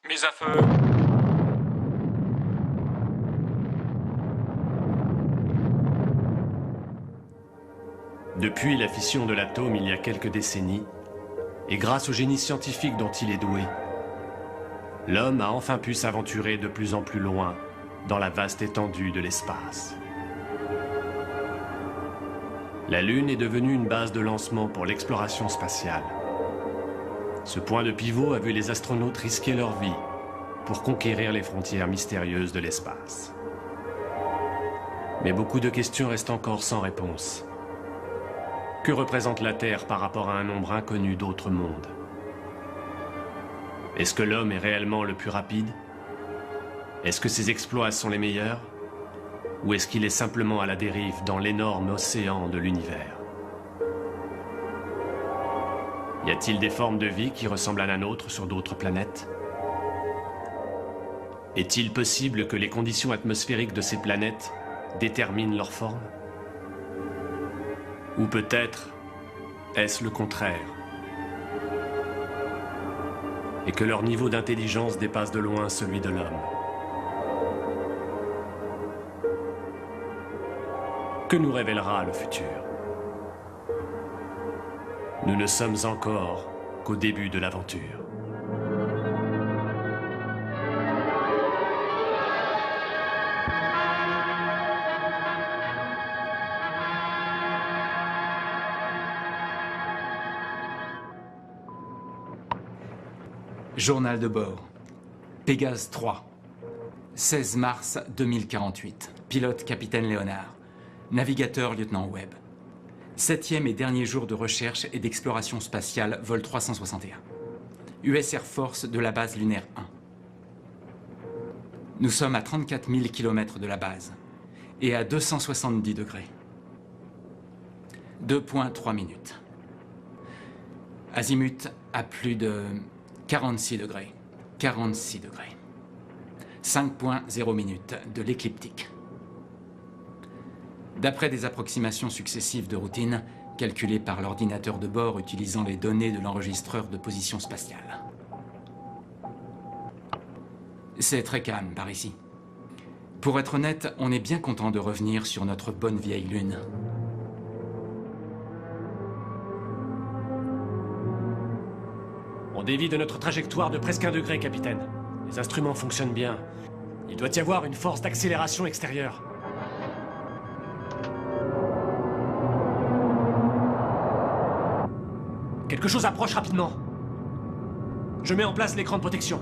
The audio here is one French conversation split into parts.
Mise à feu. Depuis la fission de l'atome il y a quelques décennies, et grâce au génie scientifique dont il est doué, l'homme a enfin pu s'aventurer de plus en plus loin dans la vaste étendue de l'espace. La Lune est devenue une base de lancement pour l'exploration spatiale. Ce point de pivot a vu les astronautes risquer leur vie pour conquérir les frontières mystérieuses de l'espace. Mais beaucoup de questions restent encore sans réponse. Que représente la Terre par rapport à un nombre inconnu d'autres mondes? Est-ce que l'homme est réellement le plus rapide? Est-ce que ses exploits sont les meilleurs? Ou est-ce qu'il est simplement à la dérive dans l'énorme océan de l'univers? Y a-t-il des formes de vie qui ressemblent à la nôtre sur d'autres planètes? Est-il possible que les conditions atmosphériques de ces planètes déterminent leur forme? Ou peut-être est-ce le contraire? Et que leur niveau d'intelligence dépasse de loin celui de l'homme? Que nous révélera le futur? Nous ne sommes encore qu'au début de l'aventure. Journal de bord. Pégase 3. 16 mars 2048. Pilote capitaine Léonard. Navigateur lieutenant Webb. 7e et dernier jour de recherche et d'exploration spatiale, vol 361. US Air Force de la base lunaire 1. Nous sommes à 34 000 km de la base et à 270 degrés. 2,3 minutes. Azimut à plus de 46 degrés. 46 degrés. 5,0 minutes de l'écliptique. D'après des approximations successives de routine, calculées par l'ordinateur de bord utilisant les données de l'enregistreur de position spatiale. C'est très calme par ici. Pour être honnête, on est bien content de revenir sur notre bonne vieille Lune. On dévie de notre trajectoire de presque 1 degré, capitaine. Les instruments fonctionnent bien. Il doit y avoir une force d'accélération extérieure. Quelque chose approche rapidement. Je mets en place l'écran de protection.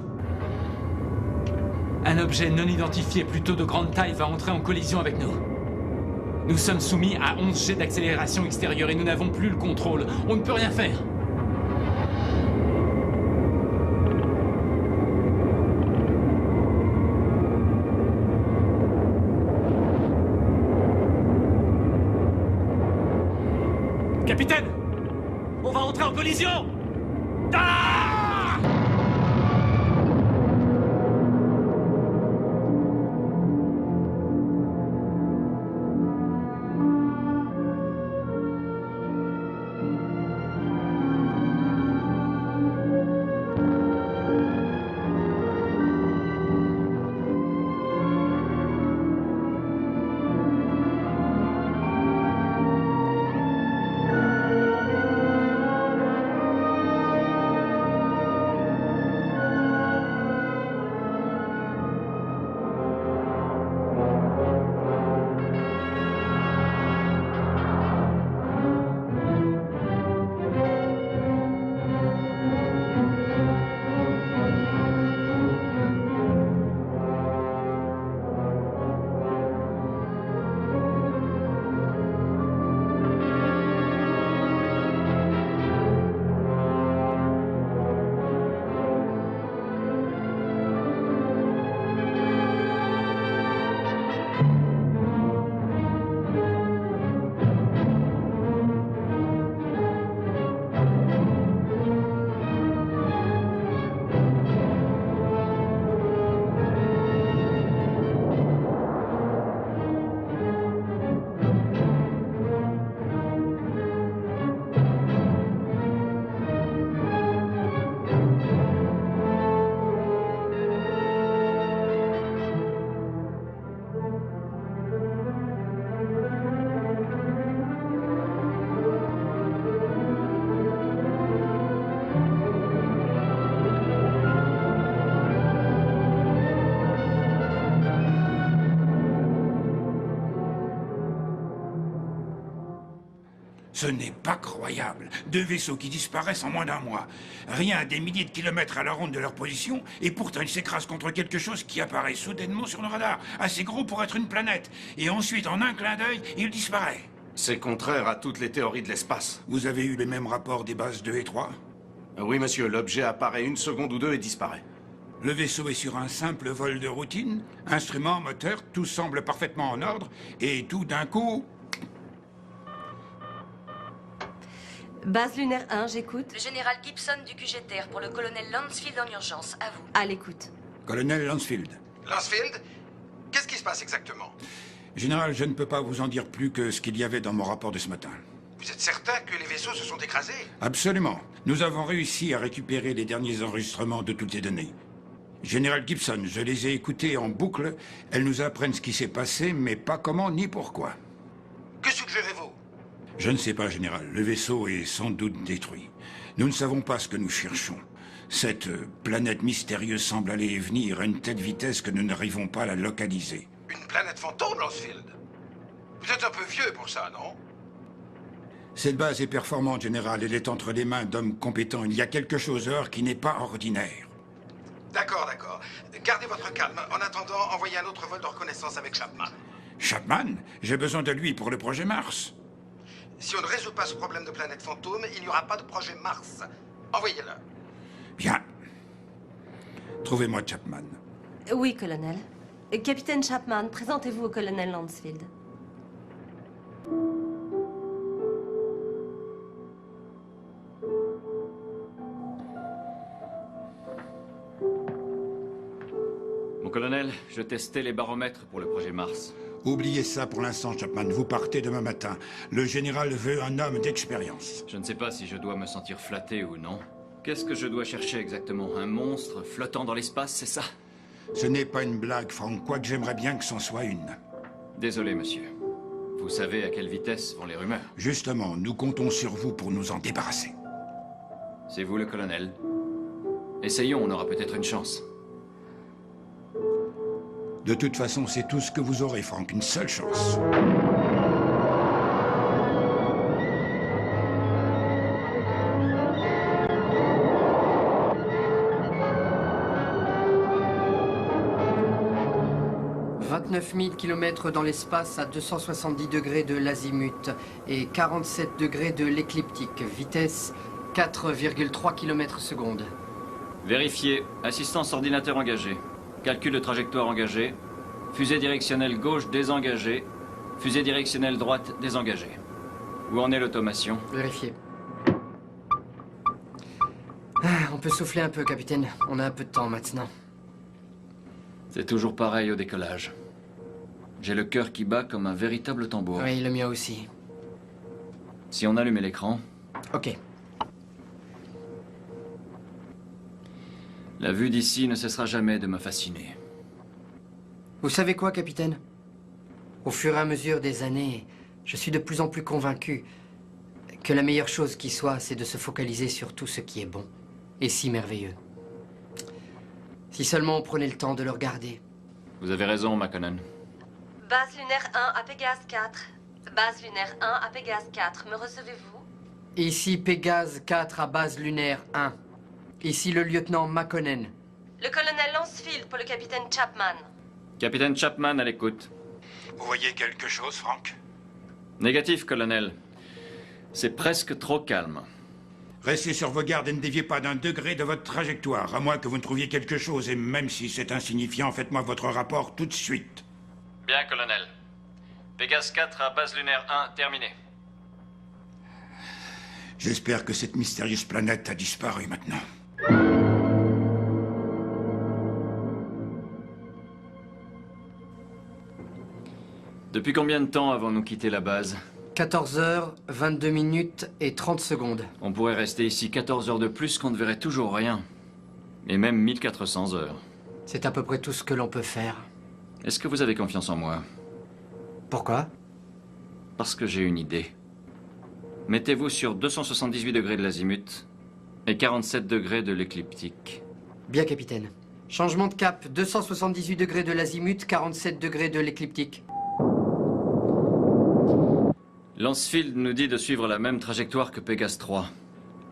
Un objet non identifié plutôt de grande taille va entrer en collision avec nous. Nous sommes soumis à 11 jets d'accélération extérieure et nous n'avons plus le contrôle. On ne peut rien faire. Capitaine! On va entrer en collision! Ah! Ce n'est pas croyable. 2 vaisseaux qui disparaissent en moins d'un mois. Rien à des milliers de kilomètres à la ronde de leur position, et pourtant ils s'écrasent contre quelque chose qui apparaît soudainement sur le radar, assez gros pour être une planète. Et ensuite, en un clin d'œil, il disparaît. C'est contraire à toutes les théories de l'espace. Vous avez eu les mêmes rapports des bases 2 et 3? Oui, monsieur, l'objet apparaît 1 seconde ou 2 et disparaît. Le vaisseau est sur un simple vol de routine. Instruments, moteurs, tout semble parfaitement en ordre. Et tout d'un coup... Base lunaire 1, j'écoute. Le général Gibson du QGTR pour le colonel Lansfield en urgence. À vous. À l'écoute. Colonel Lansfield. Lansfield, qu'est-ce qui se passe exactement? Général, je ne peux pas vous en dire plus que ce qu'il y avait dans mon rapport de ce matin. Vous êtes certain que les vaisseaux se sont écrasés? Absolument. Nous avons réussi à récupérer les derniers enregistrements de toutes les données. Général Gibson, je les ai écoutées en boucle. Elles nous apprennent ce qui s'est passé, mais pas comment ni pourquoi. Que suggérez-vous? Je ne sais pas, Général. Le vaisseau est sans doute détruit. Nous ne savons pas ce que nous cherchons. Cette planète mystérieuse semble aller et venir à une telle vitesse que nous n'arrivons pas à la localiser. Une planète fantôme, Lansfield? Vous êtes un peu vieux pour ça, non? Cette base est performante, Général. Elle est entre les mains d'hommes compétents. Il y a quelque chose dehors qui n'est pas ordinaire. D'accord, d'accord. Gardez votre calme. En attendant, envoyez un autre vol de reconnaissance avec Chapman. Chapman? J'ai besoin de lui pour le projet Mars. Si on ne résout pas ce problème de planète fantôme, il n'y aura pas de projet Mars. Envoyez-le. Bien. Trouvez-moi Chapman. Oui, colonel. Capitaine Chapman, présentez-vous au colonel Lansfield. Mon colonel, je testais les baromètres pour le projet Mars. Oubliez ça pour l'instant, Chapman. Vous partez demain matin. Le général veut un homme d'expérience. Je ne sais pas si je dois me sentir flatté ou non. Qu'est-ce que je dois chercher exactement? Un monstre flottant dans l'espace, c'est ça? Ce n'est pas une blague, Frank, quoique j'aimerais bien que c'en soit une. Désolé, monsieur. Vous savez à quelle vitesse vont les rumeurs? Justement, nous comptons sur vous pour nous en débarrasser. C'est vous le colonel. Essayons, on aura peut-être une chance. De toute façon, c'est tout ce que vous aurez, Frank. Une seule chance. « 29 000 km dans l'espace à 270 degrés de l'azimut et 47 degrés de l'écliptique. Vitesse 4,3 km/s. Vérifiez. Assistance ordinateur engagée. Calcul de trajectoire engagé. Fusée directionnelle gauche désengagée. Fusée directionnelle droite désengagée. Où en est l'automation? Vérifiez. On peut souffler un peu, capitaine. On a un peu de temps maintenant. C'est toujours pareil au décollage. J'ai le cœur qui bat comme un véritable tambour. Oui, le mien aussi. Si on allumait l'écran, Ok. la vue d'ici ne cessera jamais de me fasciner. Vous savez quoi, capitaine? Au fur et à mesure des années, je suis de plus en plus convaincu que la meilleure chose qui soit, c'est de se focaliser sur tout ce qui est bon et si merveilleux. Si seulement on prenait le temps de le regarder. Vous avez raison, McConnell. Base lunaire 1 à Pégase 4. Base lunaire 1 à Pégase 4. Me recevez-vous? Ici Pégase 4 à base lunaire 1. Ici le lieutenant McConnell. Le colonel Lansfield pour le capitaine Chapman. Capitaine Chapman à l'écoute. Vous voyez quelque chose, Frank? Négatif, colonel. C'est presque trop calme. Restez sur vos gardes et ne déviez pas d'un degré de votre trajectoire, à moins que vous ne trouviez quelque chose, et même si c'est insignifiant, faites-moi votre rapport tout de suite. Bien, colonel. Pégase 4 à base lunaire 1, terminé. J'espère que cette mystérieuse planète a disparu maintenant. Depuis combien de temps avons-nous quitté la base? 14 heures, 22 minutes et 30 secondes. On pourrait rester ici 14 heures de plus qu'on ne verrait toujours rien. Et même 1400 heures. C'est à peu près tout ce que l'on peut faire. Est-ce que vous avez confiance en moi? Pourquoi? Parce que j'ai une idée. Mettez-vous sur 278 degrés de l'azimut et 47 degrés de l'écliptique. Bien, capitaine. Changement de cap, 278 degrés de l'azimut, 47 degrés de l'écliptique. Lancefield nous dit de suivre la même trajectoire que Pégase 3.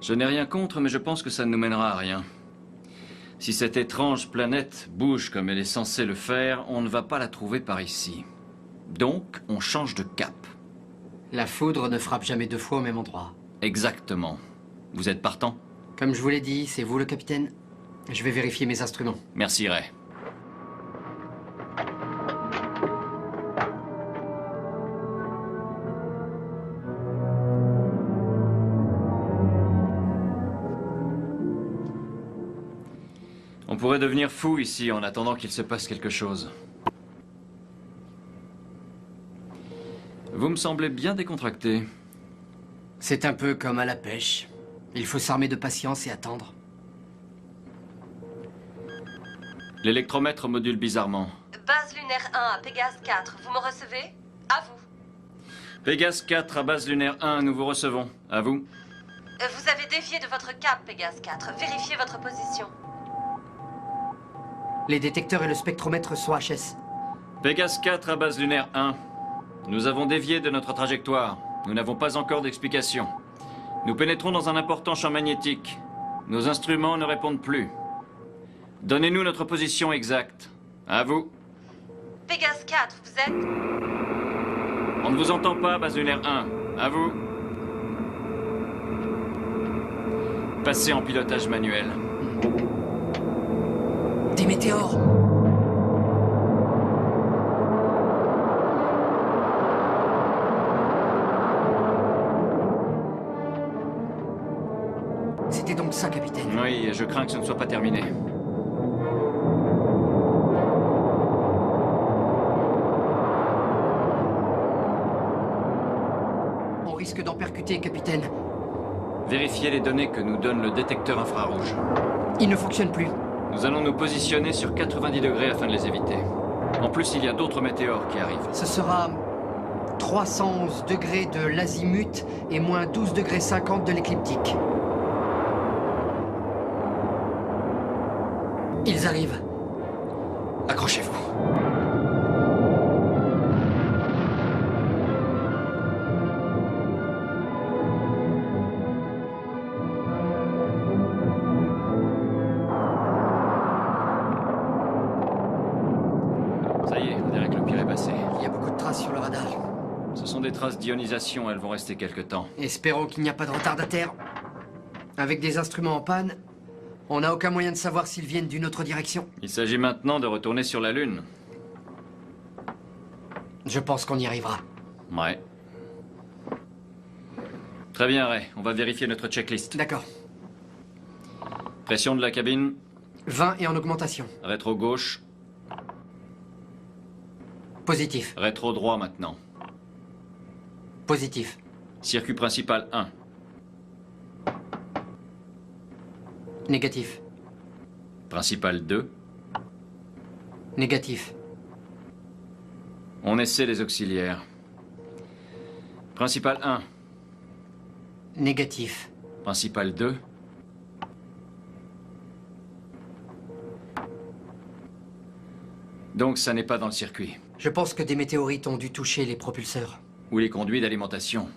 Je n'ai rien contre, mais je pense que ça ne nous mènera à rien. Si cette étrange planète bouge comme elle est censée le faire, on ne va pas la trouver par ici. Donc, on change de cap. La foudre ne frappe jamais deux fois au même endroit. Exactement. Vous êtes partant? Comme je vous l'ai dit, c'est vous le capitaine. Je vais vérifier mes instruments. Merci, Ray. On pourrait devenir fou ici en attendant qu'il se passe quelque chose. Vous me semblez bien décontracté. C'est un peu comme à la pêche. Il faut s'armer de patience et attendre. L'électromètre module bizarrement. Base lunaire 1 à Pégase 4, vous me recevez? À vous. Pégase 4 à base lunaire 1, nous vous recevons. À vous. Vous avez dévié de votre cap, Pégase 4. Vérifiez votre position. Les détecteurs et le spectromètre sont HS. Pégase 4 à base lunaire 1. Nous avons dévié de notre trajectoire. Nous n'avons pas encore d'explication. Nous pénétrons dans un important champ magnétique. Nos instruments ne répondent plus. Donnez-nous notre position exacte. À vous. Pégase 4, vous êtes... On ne vous entend pas, base lunaire 1. À vous. Passez en pilotage manuel. Des météores! C'était donc ça, capitaine. Oui, je crains que ce ne soit pas terminé. On risque d'en percuter, capitaine. Vérifiez les données que nous donne le détecteur infrarouge. Il ne fonctionne plus. Nous allons nous positionner sur 90 degrés afin de les éviter. En plus, il y a d'autres météores qui arrivent. Ce sera 311 degrés de l'azimut et moins 12 degrés 50 de l'écliptique. Ils arrivent. Accrochez-vous. Ça y est, on dirait que le pire est passé. Il y a beaucoup de traces sur le radar. Ce sont des traces d'ionisation, elles vont rester quelque temps. Espérons qu'il n'y a pas de retardataire. Avec des instruments en panne, on n'a aucun moyen de savoir s'ils viennent d'une autre direction. Il s'agit maintenant de retourner sur la Lune. Je pense qu'on y arrivera. Ouais. Très bien, Ray. On va vérifier notre checklist. D'accord. Pression de la cabine. 20 et en augmentation. Rétro gauche. Positif. Rétro droit maintenant. Positif. Circuit principal 1. Négatif. Principal 2. Négatif. On essaie les auxiliaires. Principal 1. Négatif. Principal 2. Donc ça n'est pas dans le circuit. Je pense que des météorites ont dû toucher les propulseurs. Ou les conduits d'alimentation.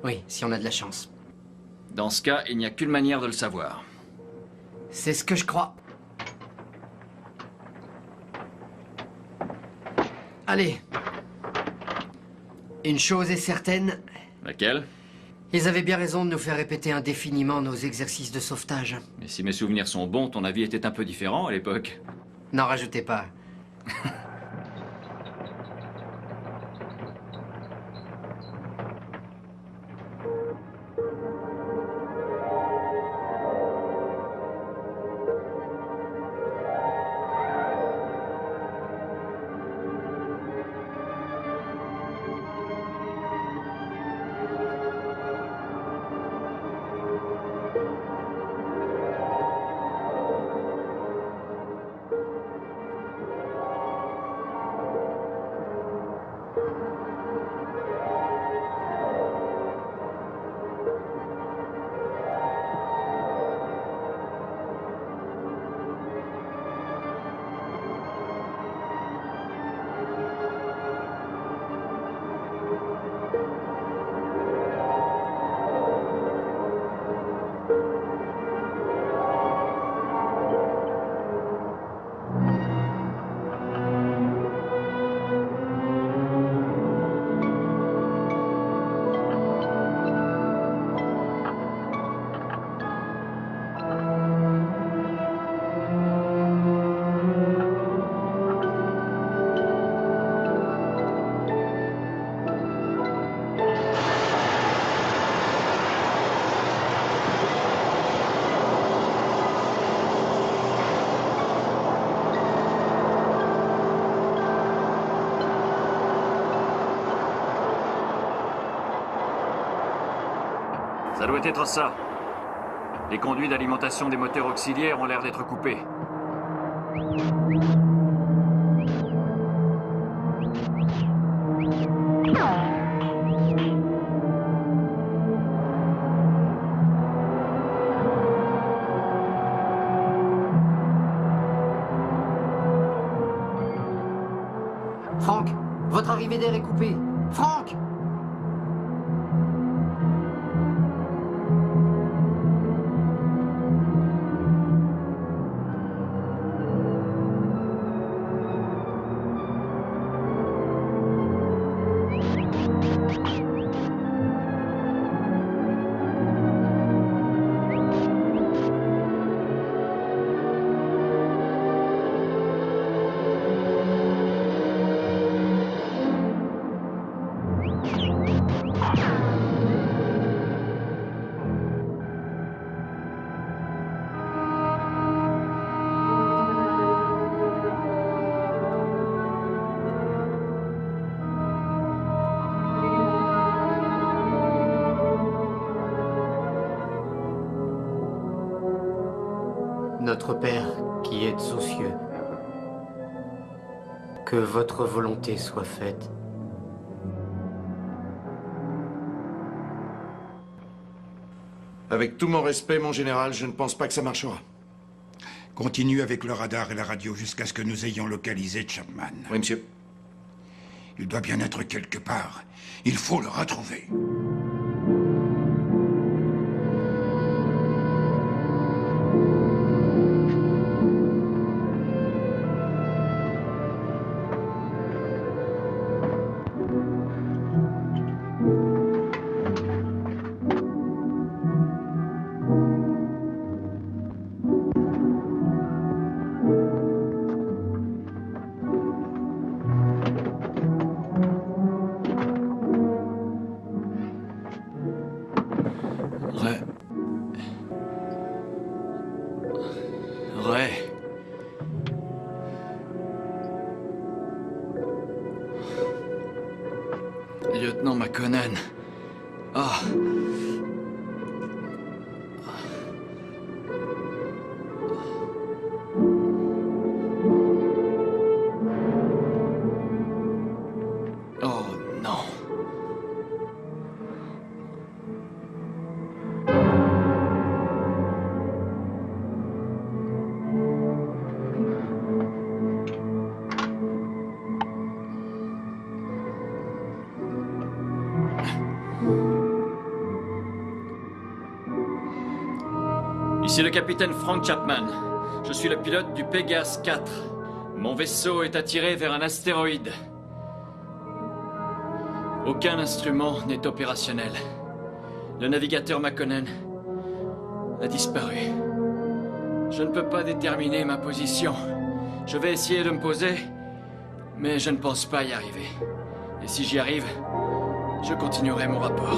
Oui, si on a de la chance. Dans ce cas, il n'y a qu'une manière de le savoir. C'est ce que je crois. Allez. Une chose est certaine, Laquelle? ils avaient bien raison de nous faire répéter indéfiniment nos exercices de sauvetage. Mais si mes souvenirs sont bons, ton avis était un peu différent à l'époque. N'en rajoutez pas. Ça doit être ça. Les conduits d'alimentation des moteurs auxiliaires ont l'air d'être coupés. Franck, votre arrivée d'air est coupée. Franck! Notre Père qui êtes aux cieux, que votre volonté soit faite. Avec tout mon respect, mon général, je ne pense pas que ça marchera. Continue avec le radar et la radio jusqu'à ce que nous ayons localisé Chapman. Oui, monsieur. Il doit bien être quelque part. Il faut le retrouver. Lieutenant McConnell. Ah. Oh non. Ici le capitaine Frank Chapman. Je suis le pilote du Pégase 4. Mon vaisseau est attiré vers un astéroïde. Aucun instrument n'est opérationnel. Le navigateur McConnell a disparu. Je ne peux pas déterminer ma position. Je vais essayer de me poser, mais je ne pense pas y arriver. Et si j'y arrive, je continuerai mon rapport.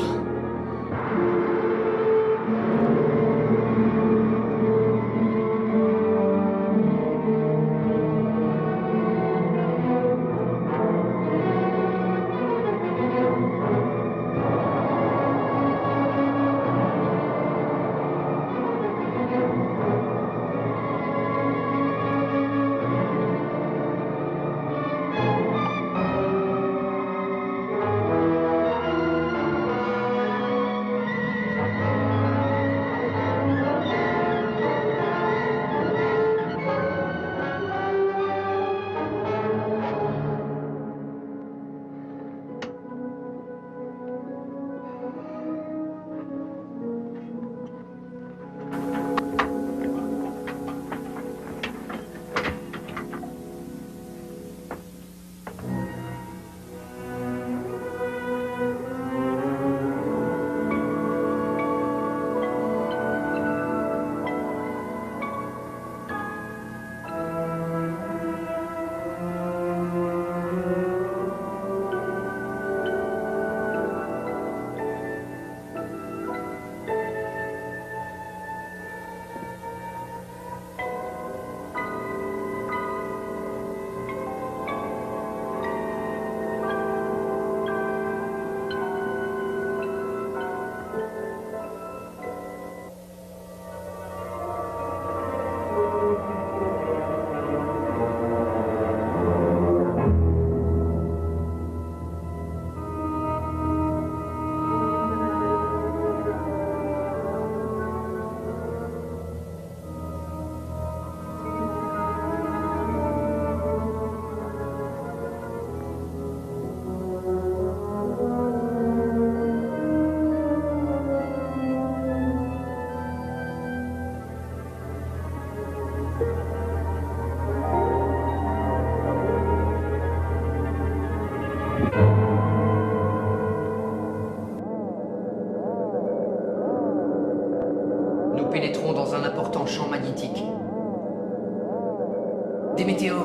météo.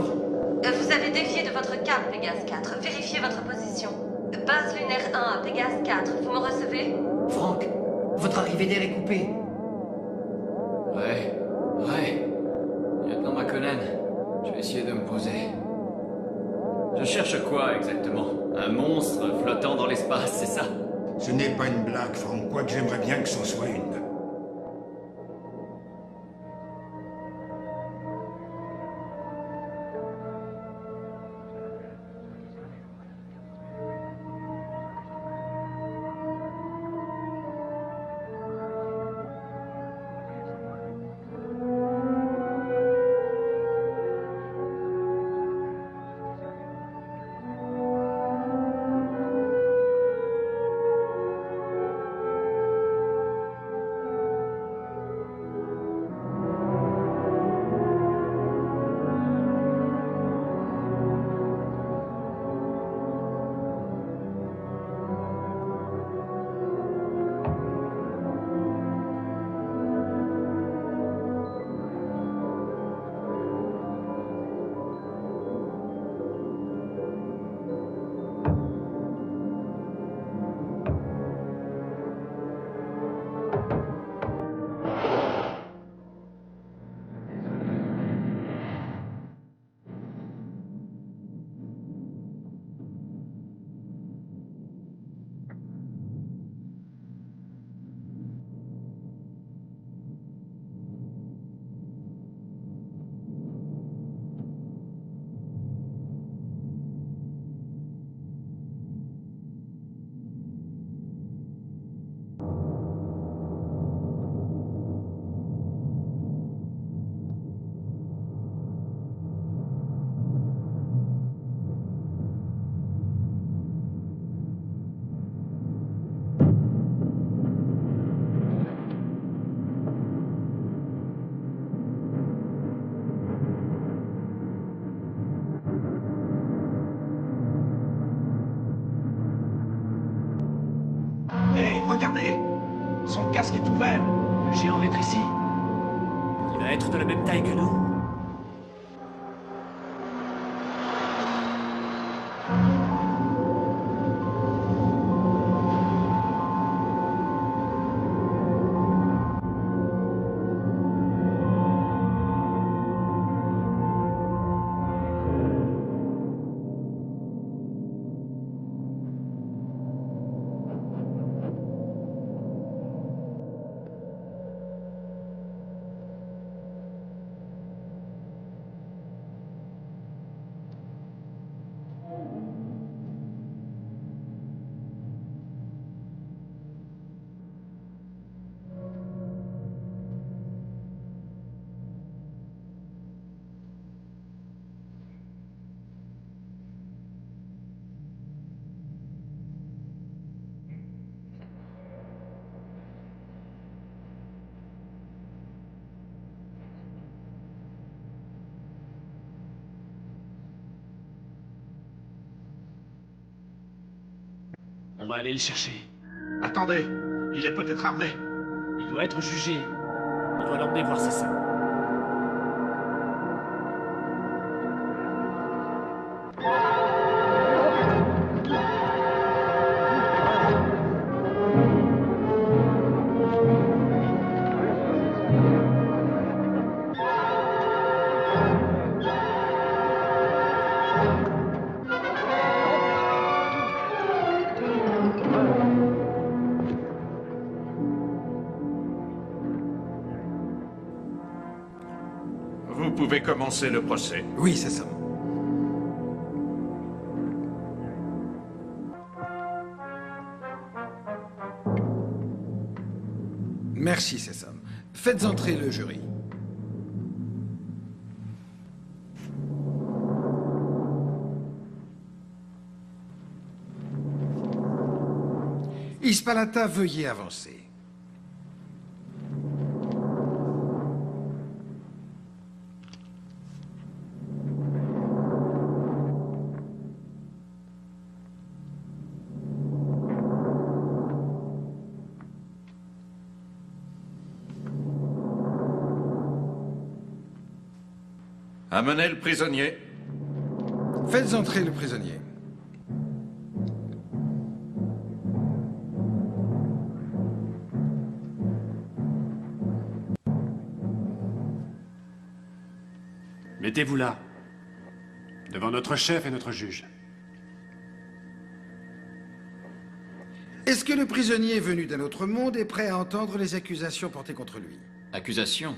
Vous avez dévié de votre cap, Pégase 4. Vérifiez votre position. Base lunaire 1 à Pégase 4, vous me recevez? Franck, votre arrivée d'air est coupée. Ouais. Lieutenant McConnell, je vais essayer de me poser. Je cherche quoi exactement? Un monstre flottant dans l'espace, c'est ça? Ce n'est pas une blague, Franck, quoique j'aimerais bien que c'en soit une. Hé, regardez! Son casque est ouvert! Le géant est ici! Il va être de la même taille que nous! On va aller le chercher. Attendez, il est peut-être armé. Il doit être jugé. On doit l'emmener voir ses seins. Vous pouvez commencer le procès. Oui, c'est ça. Merci, c'est ça. Faites entrer le jury. Ispalata, veuillez avancer. Amenez le prisonnier. Faites entrer le prisonnier. Mettez-vous là, devant notre chef et notre juge. Est-ce que le prisonnier venu d'un autre monde est prêt à entendre les accusations portées contre lui? Accusations?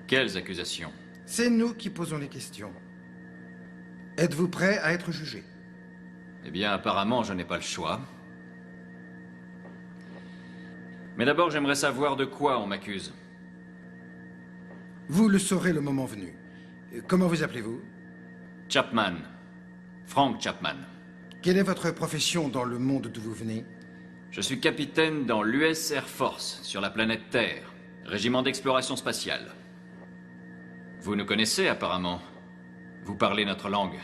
Quelles accusations? C'est nous qui posons les questions. Êtes-vous prêt à être jugé? Eh bien, apparemment, je n'ai pas le choix. Mais d'abord, j'aimerais savoir de quoi on m'accuse. Vous le saurez le moment venu. Comment vous appelez-vous? Chapman. Frank Chapman. Quelle est votre profession dans le monde d'où vous venez? Je suis capitaine dans l'US Air Force, sur la planète Terre. Régiment d'exploration spatiale. Vous nous connaissez, apparemment. Vous parlez notre langue.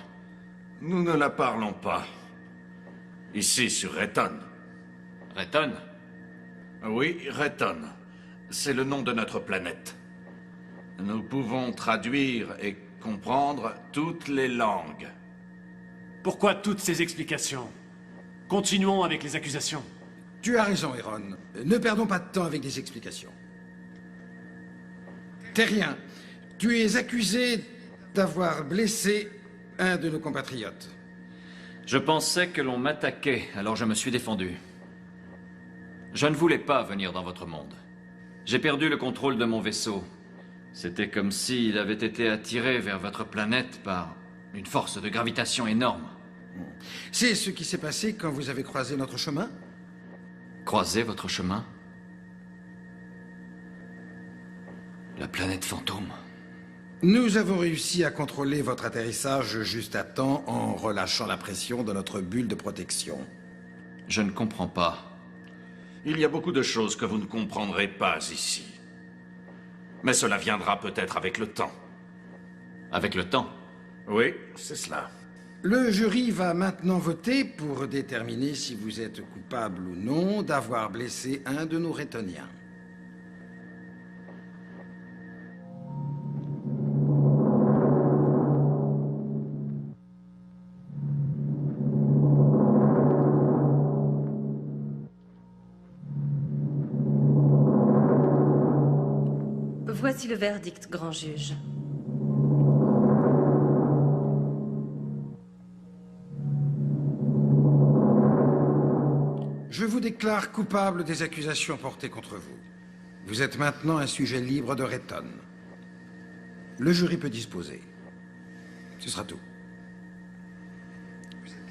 Nous ne la parlons pas. Ici, sur Reton. Reton? Oui, Reton. C'est le nom de notre planète. Nous pouvons traduire et comprendre toutes les langues. Pourquoi toutes ces explications? Continuons avec les accusations. Tu as raison, Heron. Ne perdons pas de temps avec des explications. Terrien, tu es accusé d'avoir blessé un de nos compatriotes. Je pensais que l'on m'attaquait, alors je me suis défendu. Je ne voulais pas venir dans votre monde. J'ai perdu le contrôle de mon vaisseau. C'était comme s'il avait été attiré vers votre planète par une force de gravitation énorme. C'est ce qui s'est passé quand vous avez croisé notre chemin? Croisé votre chemin? La planète fantôme. Nous avons réussi à contrôler votre atterrissage juste à temps en relâchant la pression de notre bulle de protection. Je ne comprends pas. Il y a beaucoup de choses que vous ne comprendrez pas ici. Mais cela viendra peut-être avec le temps. Avec le temps? Oui, c'est cela. Le jury va maintenant voter pour déterminer si vous êtes coupable ou non d'avoir blessé un de nos Retoniens. Voici le verdict, grand juge. Je vous déclare coupable des accusations portées contre vous. Vous êtes maintenant un sujet libre de Reton. Le jury peut disposer. Ce sera tout.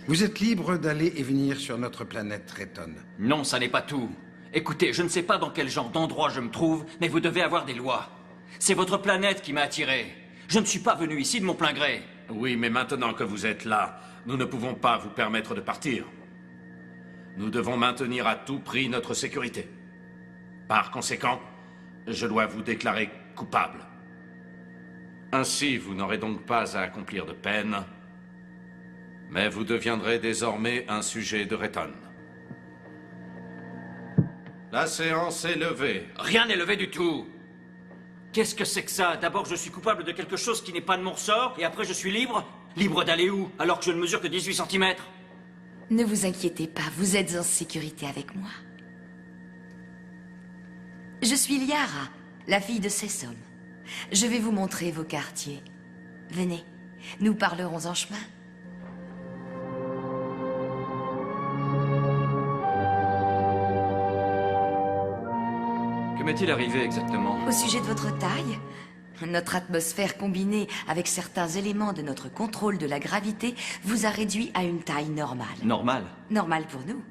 Vous êtes libre d'aller et venir sur notre planète Reton. Non, ça n'est pas tout. Écoutez, je ne sais pas dans quel genre d'endroit je me trouve, mais vous devez avoir des lois. C'est votre planète qui m'a attiré. Je ne suis pas venu ici de mon plein gré. Oui, mais maintenant que vous êtes là, nous ne pouvons pas vous permettre de partir. Nous devons maintenir à tout prix notre sécurité. Par conséquent, je dois vous déclarer coupable. Ainsi, vous n'aurez donc pas à accomplir de peine, mais vous deviendrez désormais un sujet de Reton. La séance est levée. Rien n'est levé du tout. Qu'est-ce que c'est que ça? D'abord, je suis coupable de quelque chose qui n'est pas de mon ressort, et après, je suis libre? Libre d'aller où, alors que je ne mesure que 18 cm? Ne vous inquiétez pas, vous êtes en sécurité avec moi. Je suis Liara, la fille de Sessom. Je vais vous montrer vos quartiers. Venez, nous parlerons en chemin. Que m'est-il arrivé exactement? Au sujet de votre taille, notre atmosphère combinée avec certains éléments de notre contrôle de la gravité vous a réduit à une taille normale. Normal? Normal pour nous.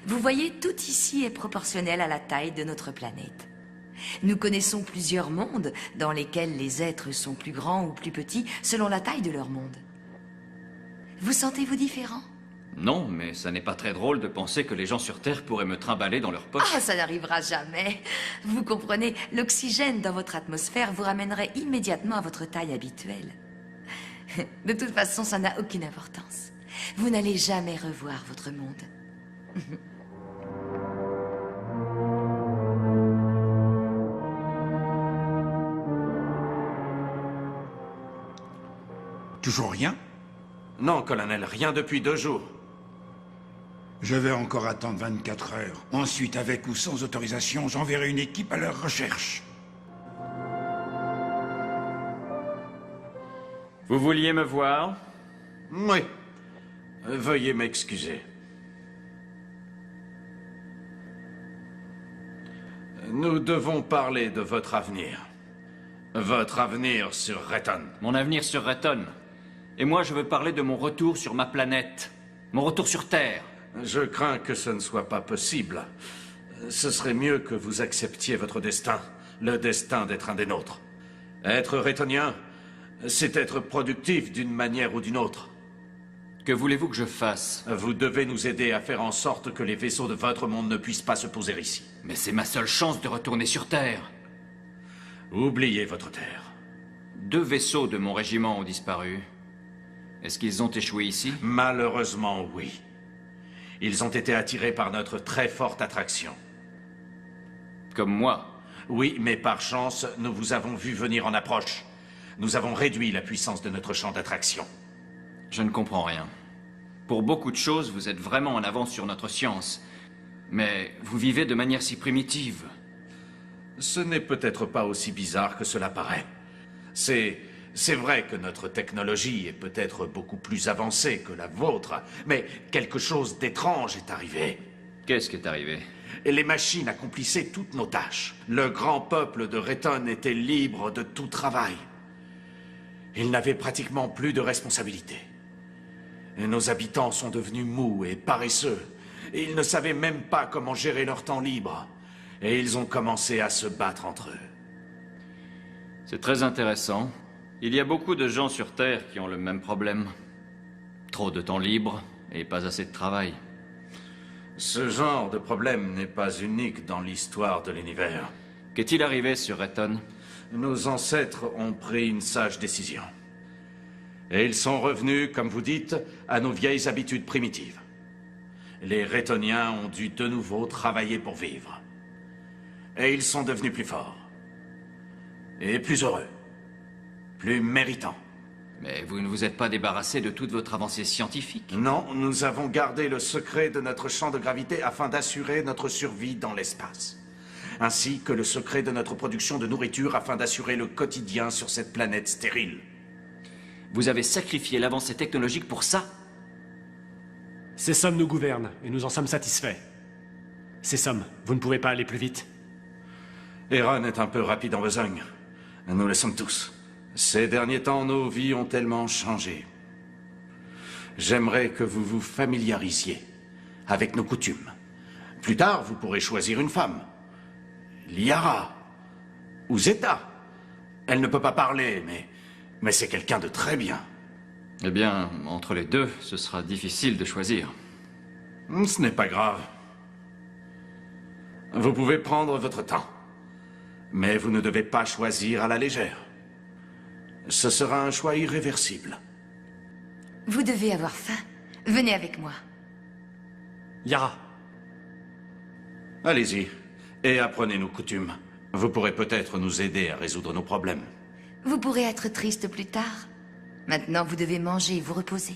Vous voyez, tout ici est proportionnel à la taille de notre planète. Nous connaissons plusieurs mondes dans lesquels les êtres sont plus grands ou plus petits selon la taille de leur monde. Vous sentez-vous différent? Non, mais ça n'est pas très drôle de penser que les gens sur Terre pourraient me trimballer dans leur poche. Ah, ça n'arrivera jamais. Vous comprenez, l'oxygène dans votre atmosphère vous ramènerait immédiatement à votre taille habituelle. De toute façon, ça n'a aucune importance. Vous n'allez jamais revoir votre monde. Toujours rien? Non, colonel, rien depuis 2 jours. Je vais encore attendre 24 heures. Ensuite, avec ou sans autorisation, j'enverrai une équipe à leur recherche. Vous vouliez me voir? Oui. Veuillez m'excuser. Nous devons parler de votre avenir. Votre avenir sur Reton. Mon avenir sur Reton. Et moi, je veux parler de mon retour sur ma planète. Mon retour sur Terre. Je crains que ce ne soit pas possible. Ce serait mieux que vous acceptiez votre destin. Le destin d'être un des nôtres. Être Retonien, c'est être productif d'une manière ou d'une autre. Que voulez-vous que je fasse? Vous devez nous aider à faire en sorte que les vaisseaux de votre monde ne puissent pas se poser ici. Mais c'est ma seule chance de retourner sur Terre. Oubliez votre Terre. 2 vaisseaux de mon régiment ont disparu. Est-ce qu'ils ont échoué ici? Malheureusement, oui. Ils ont été attirés par notre très forte attraction. Comme moi? Oui, mais par chance, nous vous avons vu venir en approche. Nous avons réduit la puissance de notre champ d'attraction. Je ne comprends rien. Pour beaucoup de choses, vous êtes vraiment en avance sur notre science. Mais vous vivez de manière si primitive. Ce n'est peut-être pas aussi bizarre que cela paraît. C'est vrai que notre technologie est peut-être beaucoup plus avancée que la vôtre, mais quelque chose d'étrange est arrivé. Qu'est-ce qui est arrivé? Les machines accomplissaient toutes nos tâches. Le grand peuple de Reton était libre de tout travail. Il n'avait pratiquement plus de responsabilité. Et nos habitants sont devenus mous et paresseux. Et ils ne savaient même pas comment gérer leur temps libre. Et ils ont commencé à se battre entre eux. C'est très intéressant. Il y a beaucoup de gens sur Terre qui ont le même problème. Trop de temps libre et pas assez de travail. Ce genre de problème n'est pas unique dans l'histoire de l'univers. Qu'est-il arrivé sur Reton? Nos ancêtres ont pris une sage décision. Et ils sont revenus, comme vous dites, à nos vieilles habitudes primitives. Les Retoniens ont dû de nouveau travailler pour vivre. Et ils sont devenus plus forts. Et plus heureux. Plus méritants. Mais vous ne vous êtes pas débarrassé de toute votre avancée scientifique? Non, nous avons gardé le secret de notre champ de gravité afin d'assurer notre survie dans l'espace. Ainsi que le secret de notre production de nourriture afin d'assurer le quotidien sur cette planète stérile. Vous avez sacrifié l'avancée technologique pour ça? Ces sommes nous gouvernent, et nous en sommes satisfaits. Ces sommes, vous ne pouvez pas aller plus vite? Eron est un peu rapide en besogne. Nous le sommes tous. Ces derniers temps, nos vies ont tellement changé. J'aimerais que vous vous familiarisiez avec nos coutumes. Plus tard, vous pourrez choisir une femme. Liara. Ou Zeta. Elle ne peut pas parler, mais c'est quelqu'un de très bien. Eh bien, entre les deux, ce sera difficile de choisir. Ce n'est pas grave. Vous pouvez prendre votre temps. Mais vous ne devez pas choisir à la légère. Ce sera un choix irréversible. Vous devez avoir faim. Venez avec moi. Yara. Allez-y, et apprenez nos coutumes. Vous pourrez peut-être nous aider à résoudre nos problèmes. Vous pourrez être triste plus tard. Maintenant, vous devez manger et vous reposer.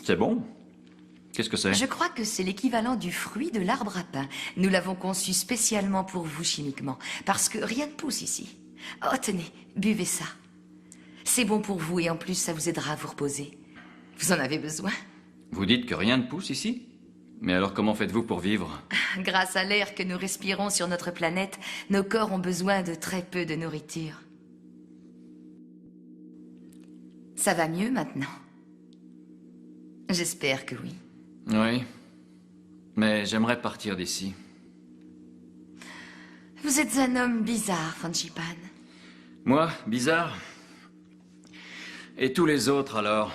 C'est bon. Qu'est-ce que c'est? Je crois que c'est l'équivalent du fruit de l'arbre à pain. Nous l'avons conçu spécialement pour vous chimiquement, parce que rien ne pousse ici. Oh, tenez, buvez ça. C'est bon pour vous et en plus, ça vous aidera à vous reposer. Vous en avez besoin? Vous dites que rien ne pousse ici? Mais alors comment faites-vous pour vivre? Grâce à l'air que nous respirons sur notre planète, nos corps ont besoin de très peu de nourriture. Ça va mieux maintenant? J'espère que oui. Oui. Mais j'aimerais partir d'ici. Vous êtes un homme bizarre, Franchipan. Moi, bizarre? Et tous les autres, alors?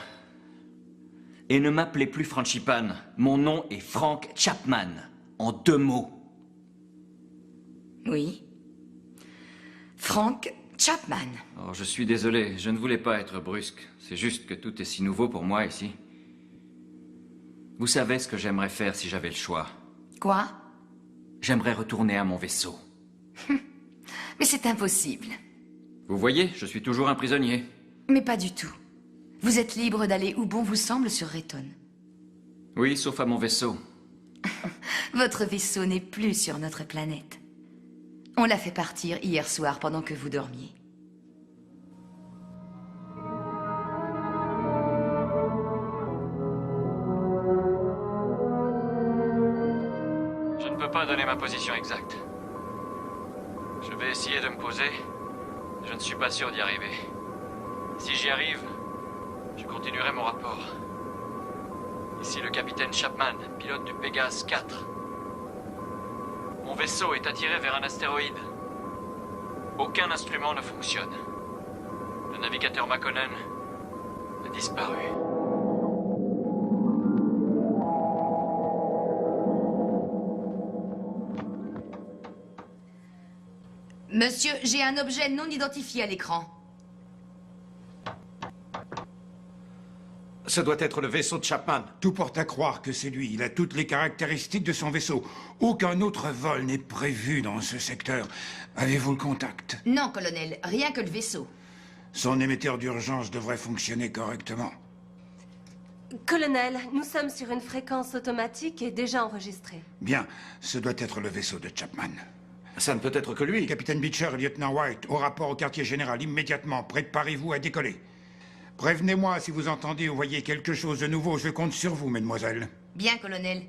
Et ne m'appelez plus Franchipan. Mon nom est Frank Chapman. En 2 mots. Oui. Frank Chapman. Oh, je suis désolé, je ne voulais pas être brusque. C'est juste que tout est si nouveau pour moi ici. Vous savez ce que j'aimerais faire si j'avais le choix. Quoi? J'aimerais retourner à mon vaisseau. Mais c'est impossible. Vous voyez, je suis toujours un prisonnier. Mais pas du tout. Vous êtes libre d'aller où bon vous semble sur Reton. Oui, sauf à mon vaisseau. Votre vaisseau n'est plus sur notre planète. On l'a fait partir hier soir pendant que vous dormiez. Je ne peux pas donner ma position exacte. Je vais essayer de me poser. Je ne suis pas sûr d'y arriver. Si j'y arrive, je continuerai mon rapport. Ici le capitaine Chapman, pilote du Pégase 4. Mon vaisseau est attiré vers un astéroïde. Aucun instrument ne fonctionne. Le navigateur Makonnen a disparu. Monsieur, j'ai un objet non identifié à l'écran. Ce doit être le vaisseau de Chapman. Tout porte à croire que c'est lui. Il a toutes les caractéristiques de son vaisseau. Aucun autre vol n'est prévu dans ce secteur. Avez-vous le contact? Non, colonel, rien que le vaisseau. Son émetteur d'urgence devrait fonctionner correctement. Colonel, nous sommes sur une fréquence automatique et déjà enregistrée. Bien, ce doit être le vaisseau de Chapman. Ça ne peut être que lui. Capitaine Beecher et lieutenant White, au rapport au quartier général immédiatement. Préparez-vous à décoller. Prévenez-moi si vous entendez ou voyez quelque chose de nouveau. Je compte sur vous, mesdemoiselles. Bien, colonel.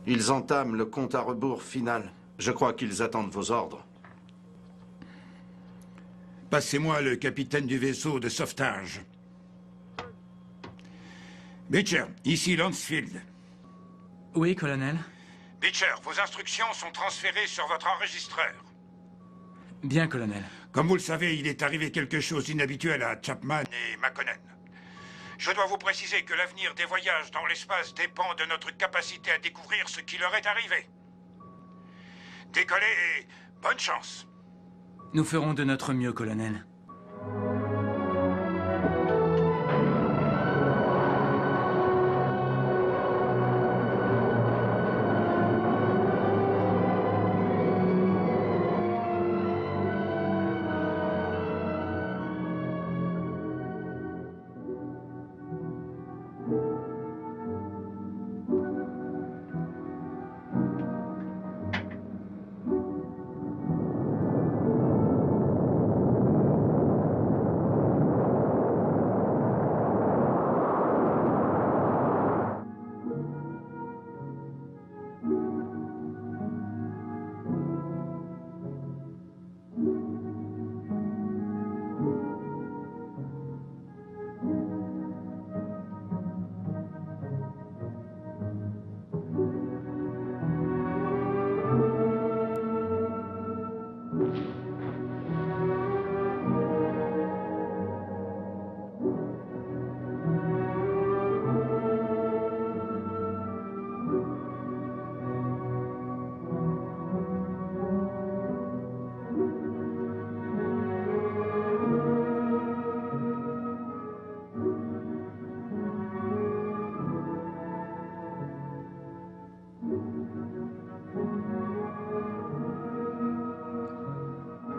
Ils entament le compte à rebours final. Je crois qu'ils attendent vos ordres. Passez-moi le capitaine du vaisseau de sauvetage. Beecher, ici Lansfield. Oui, colonel. Beecher, vos instructions sont transférées sur votre enregistreur. Bien, colonel. Comme vous le savez, il est arrivé quelque chose d'inhabituel à Chapman et Makonnen. Je dois vous préciser que l'avenir des voyages dans l'espace dépend de notre capacité à découvrir ce qui leur est arrivé. Décollez et bonne chance. Nous ferons de notre mieux, colonel.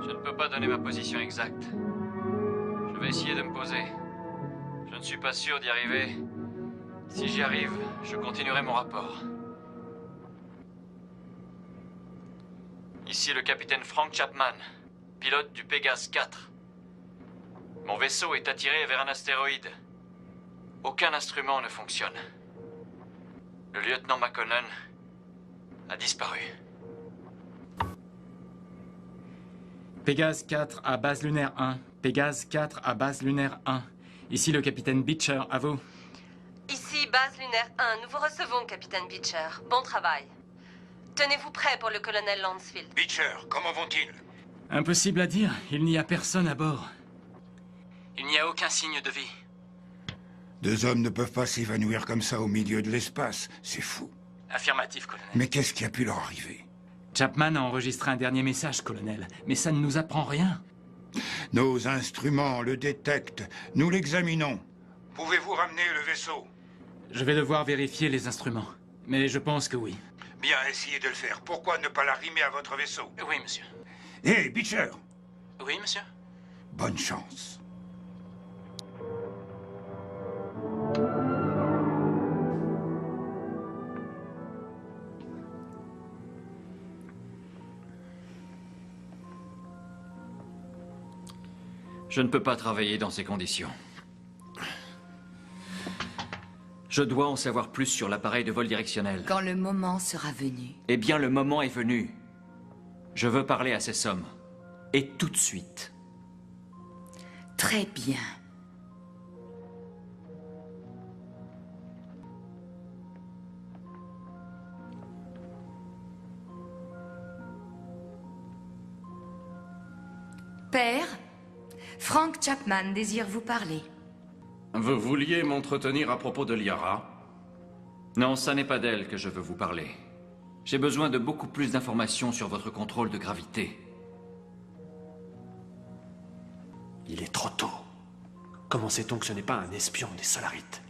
Je ne peux pas donner ma position exacte. Je vais essayer de me poser. Je ne suis pas sûr d'y arriver. Si j'y arrive, je continuerai mon rapport. Ici le capitaine Frank Chapman, pilote du Pégase 4. Mon vaisseau est attiré vers un astéroïde. Aucun instrument ne fonctionne. Le lieutenant Makonnen a disparu. Pégase 4 à base lunaire 1. Pégase 4 à base lunaire 1. Ici le capitaine Beecher, à vous. Ici, base lunaire 1. Nous vous recevons, capitaine Beecher. Bon travail. Tenez-vous prêt pour le colonel Lansfield. Beecher, comment vont-ils? Impossible à dire, il n'y a personne à bord. Il n'y a aucun signe de vie. 2 hommes ne peuvent pas s'évanouir comme ça au milieu de l'espace. C'est fou. Affirmatif, colonel. Mais qu'est-ce qui a pu leur arriver? Chapman a enregistré un dernier message, colonel. Mais ça ne nous apprend rien. Nos instruments le détectent. Nous l'examinons. Pouvez-vous ramener le vaisseau? Je vais devoir vérifier les instruments. Mais je pense que oui. Bien, essayez de le faire. Pourquoi ne pas l'arrimer à votre vaisseau? Oui, monsieur. Hé, Beecher! Oui, monsieur. Bonne chance. Je ne peux pas travailler dans ces conditions. Je dois en savoir plus sur l'appareil de vol directionnel. Quand le moment sera venu. Eh bien, le moment est venu. Je veux parler à ces hommes. Et tout de suite. Très bien. Père, Frank Chapman désire vous parler. Vous vouliez m'entretenir à propos de Liara? Non, ça n'est pas d'elle que je veux vous parler. J'ai besoin de beaucoup plus d'informations sur votre contrôle de gravité. Il est trop tôt. Comment sait-on que ce n'est pas un espion des Solarites?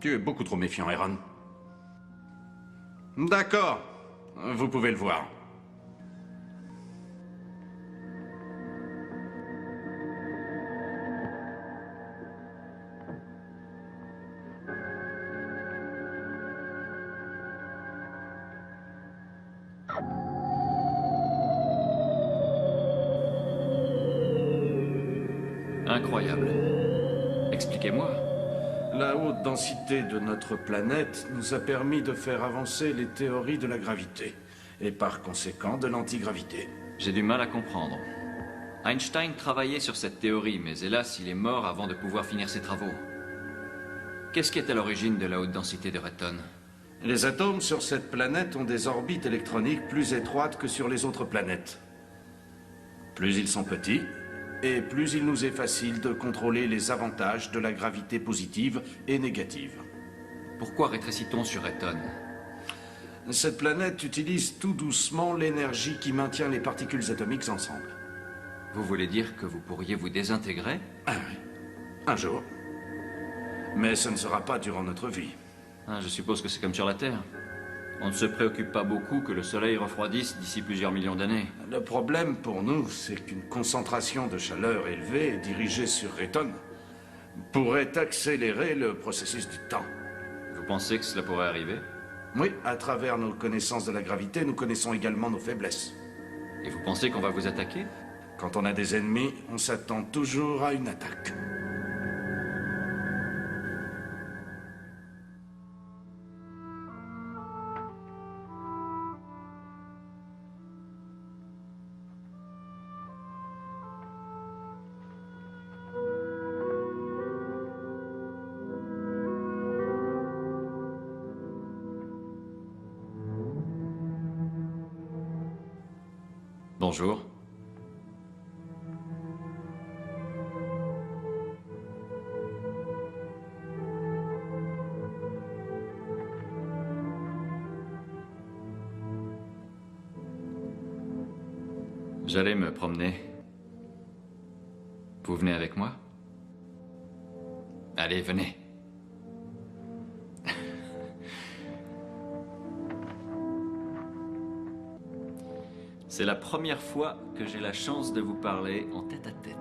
Tu es beaucoup trop méfiant, Aaron. D'accord. Vous pouvez le voir. Incroyable. Expliquez-moi. La haute densité de notre planète nous a permis de faire avancer les théories de la gravité, et par conséquent de l'antigravité. J'ai du mal à comprendre. Einstein travaillait sur cette théorie, mais hélas, il est mort avant de pouvoir finir ses travaux. Qu'est-ce qui est à l'origine de la haute densité de Retton? Les atomes sur cette planète ont des orbites électroniques plus étroites que sur les autres planètes. Plus ils sont petits, et plus il nous est facile de contrôler les avantages de la gravité positive et négative. Pourquoi rétrécit-on sur Retton? Cette planète utilise tout doucement l'énergie qui maintient les particules atomiques ensemble. Vous voulez dire que vous pourriez vous désintégrer? Ah oui, un jour. Mais ce ne sera pas durant notre vie. Ah, je suppose que c'est comme sur la Terre. On ne se préoccupe pas beaucoup que le Soleil refroidisse d'ici plusieurs millions d'années. Le problème pour nous, c'est qu'une concentration de chaleur élevée dirigée sur Retton pourrait accélérer le processus du temps. Vous pensez que cela pourrait arriver? Oui, à travers nos connaissances de la gravité, nous connaissons également nos faiblesses. Et vous pensez qu'on va vous attaquer? Quand on a des ennemis, on s'attend toujours à une attaque. Bonjour. J'allais me promener. Vous venez avec moi? Allez, venez. C'est la première fois que j'ai la chance de vous parler en tête-à-tête.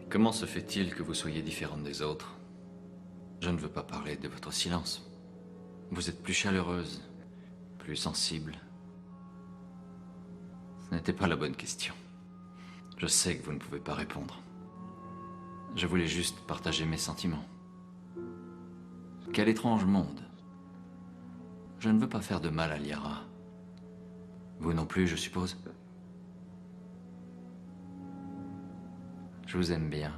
Comment se fait-il que vous soyez différente des autres? Je ne veux pas parler de votre silence. Vous êtes plus chaleureuse, plus sensible. Ce n'était pas la bonne question. Je sais que vous ne pouvez pas répondre. Je voulais juste partager mes sentiments. Quel étrange monde. Je ne veux pas faire de mal à Liara. Vous non plus, je suppose. Je vous aime bien.